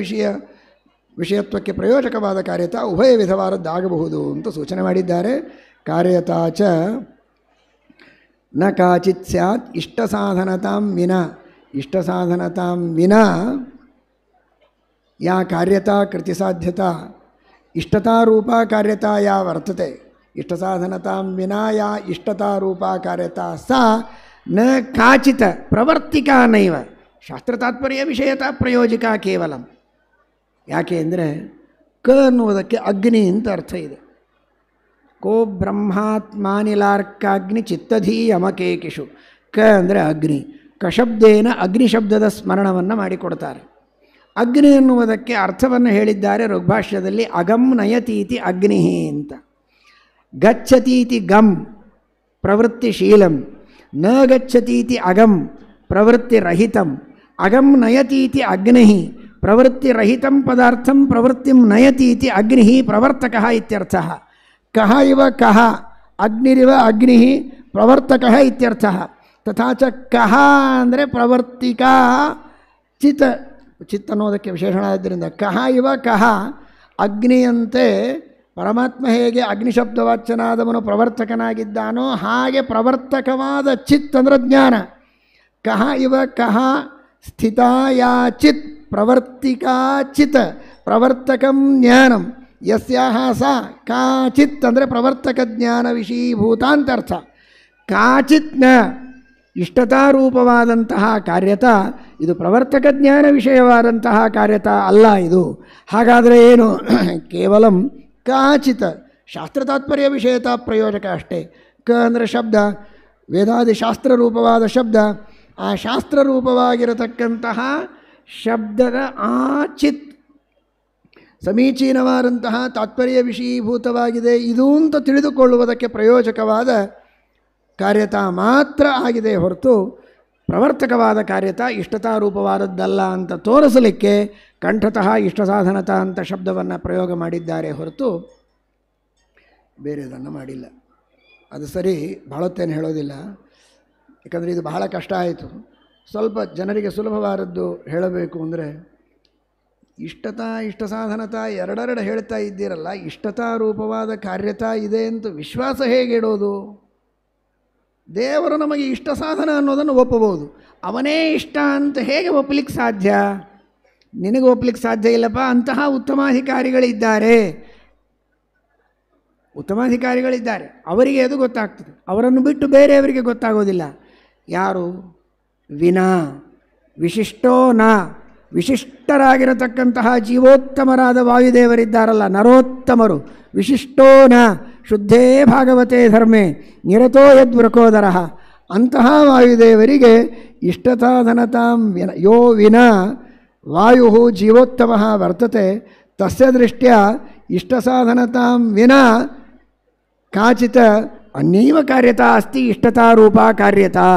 ವಿಷಯತ್ವಕ್ಕೆ ಪ್ರಯೋಜಕವಾದ ಕಾರ್ಯತಾ ಉಭಯ ವಿಧವಾದದ್ದಾಗಬಹುದು ಅಂತ ಸೂಚನೆ ಮಾಡಿದ್ದಾರೆ. ಕಾರ್ಯತಾ ಚ ನ ಕಾಚಿತ್ ಸ್ಯಾತ್ ಇಷ್ಟ ಸಾಧನತಾಂ ವಿನಾ. ಇಷ್ಟ ಸಾಧನತಾಂ ವಿನಾ ಯಾ ಕಾರ್ಯತಾ ಕೃತಿಸಾಧ್ಯತಾ ಇಷ್ಟತಾರೂಪ ಕಾರ್ಯತಾ ಯಾ ವರ್ತತೆ. ಇಷ್ಟ ಸಾಧನತಾಂ ವಿನಾ ಯಾ ಇಷ್ಟತಾರೂಪ ಕಾರ್ಯತಾ ಸಾ ನ ಕಾಚಿತ ಪ್ರವರ್ತಿಕಾ ನೈವ ಶಾಸ್ತ್ರ ತಾತ್ಪರ್ಯ ವಿಷಯತಾ ಪ್ರಯೋಜಿಕಾ ಕೇವಲ. ಯಾಕೆ ಅಂದರೆ ಕ ಅನ್ನುವುದಕ್ಕೆ ಅಗ್ನಿ ಅಂತ ಅರ್ಥ ಇದೆ. ಕೋ ಬ್ರಹ್ಮಾತ್ಮಾನಿಲಾರ್ಕಾಗ್ನಿ ಚಿತ್ತಧೀ ಯಮಕೇಕಿಷು. ಕ ಅಂದರೆ ಅಗ್ನಿ. ಕಶಬ್ದೇನ ಅಗ್ನಿ ಶಬ್ದದ ಸ್ಮರಣವನ್ನು ಮಾಡಿಕೊಡ್ತಾರೆ. ಅಗ್ನಿ ಎನ್ನುವುದಕ್ಕೆ ಅರ್ಥವನ್ನು ಹೇಳಿದ್ದಾರೆ ಋಗ್ಭಾಷ್ಯದಲ್ಲಿ. ಅಗಂ ನಯತೀತಿ ಅಗ್ನಿ ಅಂತ. ಗಚ್ಚತೀತಿ ಗಮ್ ಪ್ರವೃತ್ತಿಶೀಲಂ, ನ ಗಚ್ಚತೀತಿ ಅಗಂ ಪ್ರವೃತ್ತಿರಹಿತಂ, ಅಗಂ ನಯತೀತಿ ಅಗ್ನಿ ಪ್ರವೃತ್ತಿರಹಿತಂ ಪದಾರ್ಥಂ ಪ್ರವೃತ್ತಿಂ ನಯತೀತಿ ಅಗ್ನಿ ಪ್ರವರ್ತಕಃ ಇತ್ಯರ್ಥಃ. ಕಹ ಇವ ಕಹ ಅಗ್ನಿರಿವ ಅಗ್ನಿ ಪ್ರವರ್ತಕಃ ಇತ್ಯರ್ಥಃ. ತಥಾ ಚ ಕಹ ಅಂದರೆ ಪ್ರವರ್ತಿಕ ಚಿತ್, ಚಿತ್ ಅನ್ನೋದಕ್ಕೆ ವಿಶೇಷಣ ಆದ್ದರಿಂದ ಕಹ ಇವ ಕಹ, ಅಗ್ನಿಯಂತೆ ಪರಮಾತ್ಮ ಹೇಗೆ ಅಗ್ನಿಶಬ್ದವಾಚ್ಯನಾದವನು ಪ್ರವರ್ತಕನಾಗಿದ್ದಾನೋ ಹಾಗೆ ಪ್ರವರ್ತಕವಾದ ಚಿತ್ ಅಂದರೆ ಜ್ಞಾನ. ಕಹ ಇವ ಕಹ ಸ್ಥಿತಾಯಾ ಚಿತ್ ಪ್ರವರ್ತಿಕಾ ಚಿತ್ ಪ್ರವರ್ತಕಂ ಜ್ಞಾನಂ ಯಸ್ಯಾಹ ಸಾ ಕಾಚಿತ್ ಅಂದರೆ ಪ್ರವರ್ತಕ ಜ್ಞಾನ ವಿಷೀಭೂತ ಅಂತ ಅರ್ಥ. ಕಾಚಿತ್ನ ಇಷ್ಟತಾರೂಪವಾದಂತಹ ಕಾರ್ಯತ, ಇದು ಪ್ರವರ್ತಕ ಜ್ಞಾನ ವಿಷಯವಾದಂತಹ ಕಾರ್ಯತ ಅಲ್ಲ ಇದು. ಹಾಗಾದರೆ ಏನು? ಕೇವಲಂ ಕಾಚಿತ್ ಶಾಸ್ತ್ರ ತಾತ್ಪರ್ಯ ವಿಷಯತಾ ಪ್ರಯೋಜಕ ಅಷ್ಟೇ. ಕ ಅಂದರೆ ಶಬ್ದ, ವೇದಾದಿ ಶಾಸ್ತ್ರರೂಪವಾದ ಶಬ್ದ. ಆ ಶಾಸ್ತ್ರರೂಪವಾಗಿರತಕ್ಕಂತಹ ಶಬ್ದದ ಆ ಚಿತ್ ಸಮೀಚೀನವಾದಂತಹ ತಾತ್ಪರ್ಯ ವಿಷೀಭೂತವಾಗಿದೆ ಇದು ಅಂತ ತಿಳಿದುಕೊಳ್ಳುವುದಕ್ಕೆ ಪ್ರಯೋಜಕವಾದ ಕಾರ್ಯತ ಮಾತ್ರ ಆಗಿದೆ ಹೊರತು ಪ್ರವರ್ತಕವಾದ ಕಾರ್ಯತ ಇಷ್ಟತಾರೂಪವಾದದ್ದಲ್ಲ ಅಂತ ತೋರಿಸಲಿಕ್ಕೆ ಕಂಠತಃ ಇಷ್ಟಸಾಧನತ ಅಂತ ಶಬ್ದವನ್ನು ಪ್ರಯೋಗ ಮಾಡಿದ್ದಾರೆ ಹೊರತು ಬೇರೆದನ್ನು ಮಾಡಿಲ್ಲ. ಅದು ಸರಿ, ಭಾಳೊತ್ತೇನು ಹೇಳೋದಿಲ್ಲ, ಯಾಕಂದರೆ ಇದು ಬಹಳ ಕಷ್ಟ ಆಯಿತು. ಸ್ವಲ್ಪ ಜನರಿಗೆ ಸುಲಭವಾದದ್ದು ಹೇಳಬೇಕು ಅಂದರೆ, ಇಷ್ಟತಾ ಇಷ್ಟಸಾಧನತ ಎರಡೆರಡು ಹೇಳ್ತಾ ಇದ್ದೀರಲ್ಲ, ಇಷ್ಟತಾರೂಪವಾದ ಕಾರ್ಯತ ಇದೆ ಅಂತ ವಿಶ್ವಾಸ ಹೇಗೆ ಇಡೋದು? ದೇವರು ನಮಗೆ ಇಷ್ಟ ಸಾಧನ ಅನ್ನೋದನ್ನು ಒಪ್ಪಬಹುದು, ಅವನೇ ಇಷ್ಟ ಅಂತ ಹೇಗೆ ಒಪ್ಪಲಿಕ್ಕೆ ಸಾಧ್ಯ? ನಿನಗೆ ಒಪ್ಪಲಿಕ್ಕೆ ಸಾಧ್ಯ ಇಲ್ಲಪ್ಪ. ಅಂತಹ ಉತ್ತಮಾಧಿಕಾರಿಗಳಿದ್ದಾರೆ, ಉತ್ತಮಾಧಿಕಾರಿಗಳಿದ್ದಾರೆ, ಅವರಿಗೆ ಅದು ಗೊತ್ತಾಗ್ತದೆ. ಅವರನ್ನು ಬಿಟ್ಟು ಬೇರೆಯವರಿಗೆ ಗೊತ್ತಾಗೋದಿಲ್ಲ. ಯಾರು? ವಿನಾ ವಿಶಿಷ್ಟೋ ನ, ವಿಶಿಷ್ಟರಾಗಿರತಕ್ಕಂತಹ ಜೀವೋತ್ತಮರಾದ ವಾಯುದೇವರಿದ್ದಾರಲ್ಲ, ನರೋತ್ತಮರು. ವಿಶಿಷ್ಟೋ ನ ಶುದ್ಧೇ ಭಾಗವತೆ ಧರ್ಮೇ ನಿರತೋ ಯದ್ವೃಕೋದರ, ಅಂತಹ ವಾಯುದೇವರಿಗೆ ಇಷ್ಟಸಾಧನತಾಂ ವಿನ ಯೋ ವಿನಾ ವಾಯು ಜೀವೋತ್ತಮ ವರ್ತತೆ ತಸ್ಯ ದೃಷ್ಟ್ಯಾ ಇಷ್ಟಸಾಧನತಾಂ ವಿನಾ ಕಾಚಿತ ಅನ್ಯೈವ ಕಾರ್ಯತಾ ಅಸ್ತಿ ಇಷ್ಟತಾರೂಪ ಕಾರ್ಯತಾ.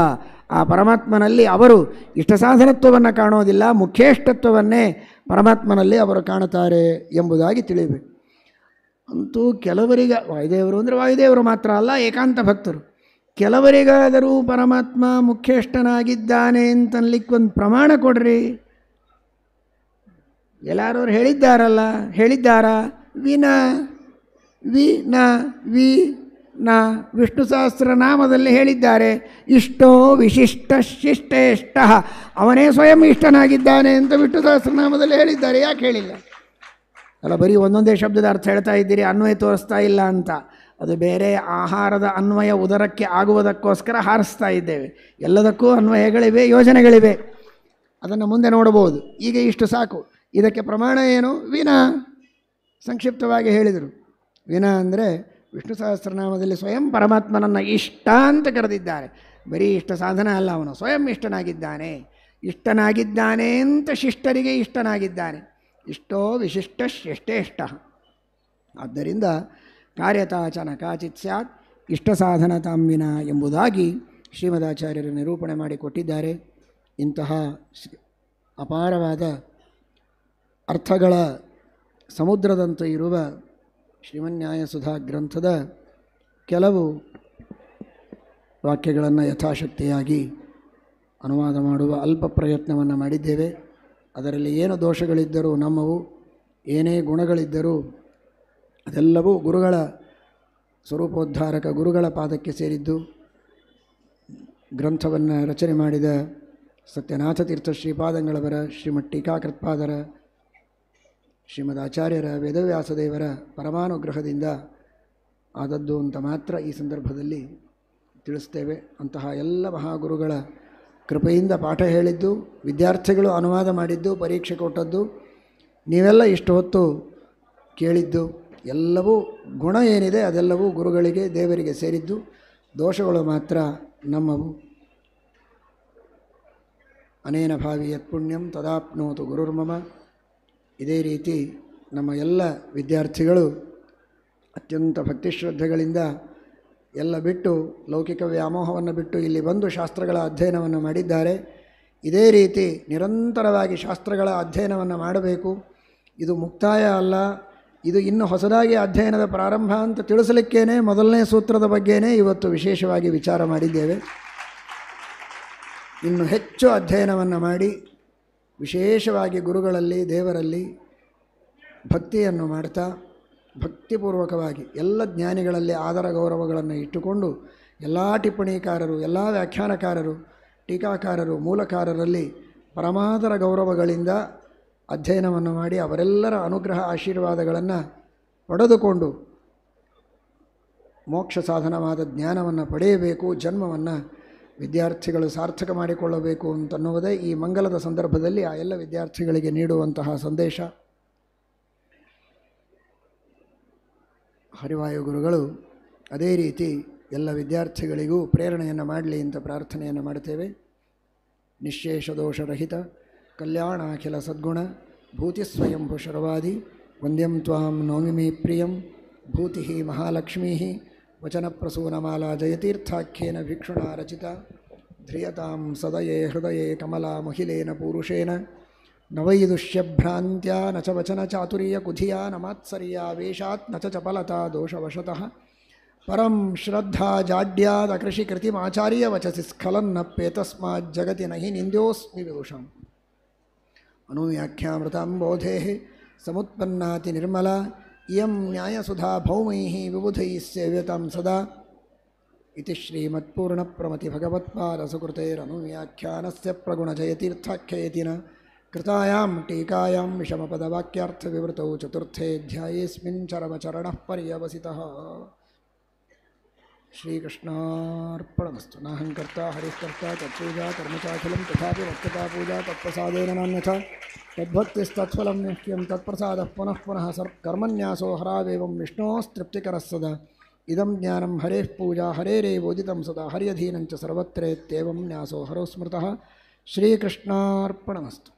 ಆ ಪರಮಾತ್ಮನಲ್ಲಿ ಅವರು ಇಷ್ಟಸಾಧನತ್ವವನ್ನು ಕಾಣೋದಿಲ್ಲ, ಮುಖ್ಯೇಷ್ಟತ್ವವನ್ನೇ ಪರಮಾತ್ಮನಲ್ಲಿ ಅವರು ಕಾಣುತ್ತಾರೆ ಎಂಬುದಾಗಿ ತಿಳಿಯಬೇಕು. ಅಂತೂ ಕೆಲವರಿಗೆ ವಾಯುದೇವರು ಅಂದರೆ ವಾಯುದೇವರು ಮಾತ್ರ ಅಲ್ಲ, ಏಕಾಂತ ಭಕ್ತರು, ಕೆಲವರಿಗಾದರೂ ಪರಮಾತ್ಮ ಮುಖ್ಯೇಷ್ಟನಾಗಿದ್ದಾನೆ ಅಂತನ್ಲಿಕ್ಕೆ ಪ್ರಮಾಣ ಕೊಡ್ರಿ. ಎಲ್ಲರೂ ಹೇಳಿದ್ದಾರಲ್ಲ, ಹೇಳಿದ್ದಾರಾ? ವಿನ ವಿ ನ ವಿ ನ ವಿಷ್ಣು ಸಹಸ್ರನಾಮದಲ್ಲಿ ಹೇಳಿದ್ದಾರೆ. ಇಷ್ಟೋ ವಿಶಿಷ್ಟ ಶಿಷ್ಟೇಷ್ಟ, ಅವನೇ ಸ್ವಯಂ ಇಷ್ಟನಾಗಿದ್ದಾನೆ ಅಂತ ವಿಷ್ಣು ಸಹಸ್ರನಾಮದಲ್ಲಿ ಹೇಳಿದ್ದಾರೆ. ಯಾಕೆ ಹೇಳಿಲ್ಲ? ಅಲ್ಲ, ಬರೀ ಒಂದೊಂದೇ ಶಬ್ದದ ಅರ್ಥ ಹೇಳ್ತಾ ಇದ್ದೀರಿ, ಅನ್ವಯ ತೋರಿಸ್ತಾ ಇಲ್ಲ ಅಂತ. ಅದು ಬೇರೆ ಆಹಾರದ ಅನ್ವಯ ಉದರಕ್ಕೆ ಆಗುವುದಕ್ಕೋಸ್ಕರ ಹಾರಿಸ್ತಾ ಇದ್ದೇವೆ. ಎಲ್ಲದಕ್ಕೂ ಅನ್ವಯಗಳಿವೆ, ಯೋಜನೆಗಳಿವೆ, ಅದನ್ನು ಮುಂದೆ ನೋಡಬಹುದು. ಈಗ ಇಷ್ಟು ಸಾಕು. ಇದಕ್ಕೆ ಪ್ರಮಾಣ ಏನು? ವಿನಾ. ಸಂಕ್ಷಿಪ್ತವಾಗಿ ಹೇಳಿದರು. ವಿನಾ ಅಂದರೆ ವಿಷ್ಣು ಸಹಸ್ರನಾಮದಲ್ಲಿ ಸ್ವಯಂ ಪರಮಾತ್ಮನನ್ನು ಇಷ್ಟ ಅಂತ ಕರೆದಿದ್ದಾರೆ. ಬರೀ ಇಷ್ಟ ಸಾಧನ ಅಲ್ಲ, ಅವನು ಸ್ವಯಂ ಇಷ್ಟನಾಗಿದ್ದಾನೆ. ಇಷ್ಟನಾಗಿದ್ದಾನೆ ಅಂತ ಶಿಷ್ಟರಿಗೆ ಇಷ್ಟನಾಗಿದ್ದಾನೆ. ಇಷ್ಟೋ ವಿಶಿಷ್ಟ ಶ್ರೇಷ್ಠೇಷ್ಟ. ಆದ್ದರಿಂದ ಕಾರ್ಯತಾಚನ ಕಾಚಿತ್ ಸ್ಯಾತ್ ಇಷ್ಟ ಸಾಧನತಾಂವಿನ ಎಂಬುದಾಗಿ ಶ್ರೀಮದಾಚಾರ್ಯರು ನಿರೂಪಣೆ ಮಾಡಿಕೊಟ್ಟಿದ್ದಾರೆ. ಇಂತಹ ಅಪಾರವಾದ ಅರ್ಥಗಳ ಸಮುದ್ರದಂತೆ ಇರುವ ಶ್ರೀಮನ್ಯಾಯಸುಧಾ ಗ್ರಂಥದ ಕೆಲವು ವಾಕ್ಯಗಳನ್ನು ಯಥಾಶಕ್ತಿಯಾಗಿ ಅನುವಾದ ಮಾಡುವ ಅಲ್ಪ ಪ್ರಯತ್ನವನ್ನು ಮಾಡಿದ್ದೇವೆ. ಅದರಲ್ಲಿ ಏನು ದೋಷಗಳಿದ್ದರೂ ನಮ್ಮವು, ಏನೇ ಗುಣಗಳಿದ್ದರೂ ಅದೆಲ್ಲವೂ ಗುರುಗಳ ಸ್ವರೂಪೋದ್ಧಾರಕ ಗುರುಗಳ ಪಾದಕ್ಕೆ ಸೇರಿದ್ದು. ಗ್ರಂಥವನ್ನು ರಚನೆ ಮಾಡಿದ ಸತ್ಯನಾಥ ತೀರ್ಥ ಶ್ರೀಪಾದಂಗಳವರ, ಶ್ರೀಮಠ್ ಟೀಕಾಕೃತ್ಪಾದರ, ಶ್ರೀಮದ್ ಆಚಾರ್ಯರ, ವೇದವ್ಯಾಸದೇವರ ಪರಮಾನುಗ್ರಹದಿಂದ ಆದದ್ದು ಅಂತ ಮಾತ್ರ ಈ ಸಂದರ್ಭದಲ್ಲಿ ತಿಳಿಸ್ತೇವೆ. ಅಂತಹ ಎಲ್ಲ ಮಹಾಗುರುಗಳ ಕೃಪೆಯಿಂದ ಪಾಠ ಹೇಳಿದ್ದು, ವಿದ್ಯಾರ್ಥಿಗಳು ಅನುವಾದ ಮಾಡಿದ್ದು, ಪರೀಕ್ಷೆ ಕೊಟ್ಟದ್ದು, ನೀವೆಲ್ಲ ಇಷ್ಟು ಹೊತ್ತು ಕೇಳಿದ್ದು ಎಲ್ಲವೂ ಗುಣ ಏನಿದೆ ಅದೆಲ್ಲವೂ ಗುರುಗಳಿಗೆ, ದೇವರಿಗೆ ಸೇರಿದ್ದು. ದೋಷಗಳು ಮಾತ್ರ ನಮ್ಮವು. ಅನೇನ ಭಾವಿ ಯತ್ಪುಣ್ಯಂ ತದಾಪ್ನೋತು ಗುರುರ್ಮಮ. ಇದೇ ರೀತಿ ನಮ್ಮ ಎಲ್ಲ ವಿದ್ಯಾರ್ಥಿಗಳು ಅತ್ಯಂತ ಭಕ್ತಿಶ್ರದ್ಧೆಗಳಿಂದ ಎಲ್ಲ ಬಿಟ್ಟು ಲೌಕಿಕ ವ್ಯಾಮೋಹವನ್ನು ಬಿಟ್ಟು ಇಲ್ಲಿ ಬಂದು ಶಾಸ್ತ್ರಗಳ ಅಧ್ಯಯನವನ್ನು ಮಾಡಿದ್ದಾರೆ. ಇದೇ ರೀತಿ ನಿರಂತರವಾಗಿ ಶಾಸ್ತ್ರಗಳ ಅಧ್ಯಯನವನ್ನು ಮಾಡಬೇಕು. ಇದು ಮುಕ್ತಾಯ ಅಲ್ಲ, ಇದು ಇನ್ನು ಹೊಸದಾಗಿ ಅಧ್ಯಯನದ ಪ್ರಾರಂಭ ಅಂತ ತಿಳಿಸಲಿಕ್ಕೇ ಮೊದಲನೇ ಸೂತ್ರದ ಬಗ್ಗೆನೇ ಇವತ್ತು ವಿಶೇಷವಾಗಿ ವಿಚಾರ ಮಾಡಿದ್ದೇವೆ. ಇನ್ನು ಹೆಚ್ಚು ಅಧ್ಯಯನವನ್ನು ಮಾಡಿ ವಿಶೇಷವಾಗಿ ಗುರುಗಳಲ್ಲಿ ದೇವರಲ್ಲಿ ಭಕ್ತಿಯನ್ನು ಮಾಡ್ತಾ ಭಕ್ತಿಪೂರ್ವಕವಾಗಿ ಎಲ್ಲ ಜ್ಞಾನಿಗಳಲ್ಲಿ ಆದರ ಗೌರವಗಳನ್ನು ಇಟ್ಟುಕೊಂಡು ಎಲ್ಲ ಟಿಪ್ಪಣಿಕಾರರು, ಎಲ್ಲ ವ್ಯಾಖ್ಯಾನಕಾರರು, ಟೀಕಾಕಾರರು, ಮೂಲಕಾರರಲ್ಲಿ ಪರಮಾದರ ಗೌರವಗಳಿಂದ ಅಧ್ಯಯನವನ್ನು ಮಾಡಿ ಅವರೆಲ್ಲರ ಅನುಗ್ರಹ ಆಶೀರ್ವಾದಗಳನ್ನು ಪಡೆದುಕೊಂಡು ಮೋಕ್ಷ ಸಾಧನವಾದ ಜ್ಞಾನವನ್ನು ಪಡೆಯಬೇಕು, ಜನ್ಮವನ್ನು ವಿದ್ಯಾರ್ಥಿಗಳು ಸಾರ್ಥಕ ಮಾಡಿಕೊಳ್ಳಬೇಕು ಅಂತನ್ನುವುದೇ ಈ ಮಂಗಲದ ಸಂದರ್ಭದಲ್ಲಿ ಆ ಎಲ್ಲ ವಿದ್ಯಾರ್ಥಿಗಳಿಗೆ ನೀಡುವಂತಹ ಸಂದೇಶ. ಹರಿವಾಯು ಗುರುಗಳು ಅದೇ ರೀತಿ ಎಲ್ಲ ವಿದ್ಯಾರ್ಥಿಗಳಿಗೂ ಪ್ರೇರಣೆಯನ್ನು ಮಾಡಲಿ ಅಂತ ಪ್ರಾರ್ಥನೆಯನ್ನು ಮಾಡ್ತೇವೆ. ನಿಶ್ಶೇಷ ದೋಷರಹಿತ ಕಲ್ಯಾಣಾಖಿಲ ಸದ್ಗುಣ ಭೂತಿ ಸ್ವಯಂಭು ಶರ್ವಾದಿ ವಂದ್ಯಂ ತ್ವಾಂ ನೌಮಿ ಮೇ ಪ್ರಿಯಂ ಭೂತಿ ಮಹಾಲಕ್ಷ್ಮೀ ವಚನಪ್ರಸೂನಮಾಲಾ ಜಯತೀರ್ಥಾಖ್ಯೇನ ಭಿಕ್ಷುಣಾ ರಚಿತ ಧ್ರಿಯತಾಂ ಸದಯೇ ಹೃದಯೇ ಕಮಲಾ ಮಹಿಲೇನ ಪೂರುಷೇಣ ನವೈದುಷ್ಯಭ್ರಾಂತ್ಯ ನ ಚ ವಚನ ಚಾತುರ್ಯ ಕುಧಿಯಾ ನ ಮಾತ್ಸರ್ಯ ವೇಷಾತ್ ನ ಚ ಚಪಲತಾ ದೋಷವಶತಃ ಪರಂ ಶ್ರದ್ಧಾ ಜಾಡ್ಯಾದ ಕೃಷಿ ಕೃತಿಮಾಚಾರ್ಯ ವಚಸಿ ಸ್ಖಲನ್ನಪ್ಯೇತಸ್ಮಾತ್ ಜಗತಿ ನಹಿ ನಿಂದ್ಯೋಸ್ಮಿ ವಿಭೂಷಾಂ ಅನುವ್ಯಾಖ್ಯಾಮೃತಾಂಬೋಧೇ ಸಮುತ್ಪನ್ನಾತಿ ನಿರ್ಮಲಾ ಇಯಂ ನ್ಯಾಯಸುಧಾ ಭೌಮೈಃ ವಿಬುಧೈಃ ಸೇವ್ಯತಾಂ ಸದಾ ಇತಿ ಶ್ರೀಮತ್ಪೂರ್ಣಪ್ರಮತಿಭಗವತ್ಪಾದಸುಕೃತೈರನುವ್ಯಾಖ್ಯಾನಸ್ಯ ಪ್ರಗುಣಜಯತೀರ್ಥಾಖ್ಯಯತಿನ ಕೃತಾಯಾಂ ಟೀಕಾಯಾಂ ವಿಷಮಪದವಾಕ್ಯಾರ್ಥವಿವೃತೌ ಚತುರ್ಥೇऽಧ್ಯಾಯೇऽಸ್ಮಿನ್ ಚರಮಚರಣಃ ಪರ್ಯವಸಿತಃ. ಶ್ರೀಕೃಷ್ಣಾರ್ಪಣಮಸ್ತು. ನಾಹಂಕರ್ತಾ ಹರಿಃಕರ್ತಾ ತತ್ಪೂಜಾ ಕರ್ಮಚಾಖಿಲಂ ತಥಾಪಿ ವಕ್ತತಾ ಪೂಜಾ ತತ್ಪ್ರಸಾದೇನ ನಾನ್ಯಥಾ ತದ್ಭಕ್ತಿಸ್ತತ್ಫಲಂ ನಿತ್ಯಂ ತತ್ಪ್ರಸಾದಃ ಪುನಃ ಪುನಃ ಕರ್ಮನ್ಯಾಸೋ ಹರಾವೇವಂ ವಿಷ್ಣೋಸ್ತೃಪ್ತಿಕರಃ ಸದಾ. ಇದಂ ಜ್ಞಾನಂ ಹರೇಃ ಪೂಜಾ ಹರೇರೇವೋದಿತಂ ಸದಾ ಹರ್ಯಧೀನಂಚ ಸರ್ವತ್ರೇತ್ಯೇವಂ ನ್ಯಾಸೋ ಹರೋ ಸ್ಮೃತಃ. ಶ್ರೀಕೃಷ್ಣಾರ್ಪಣಮಸ್ತು.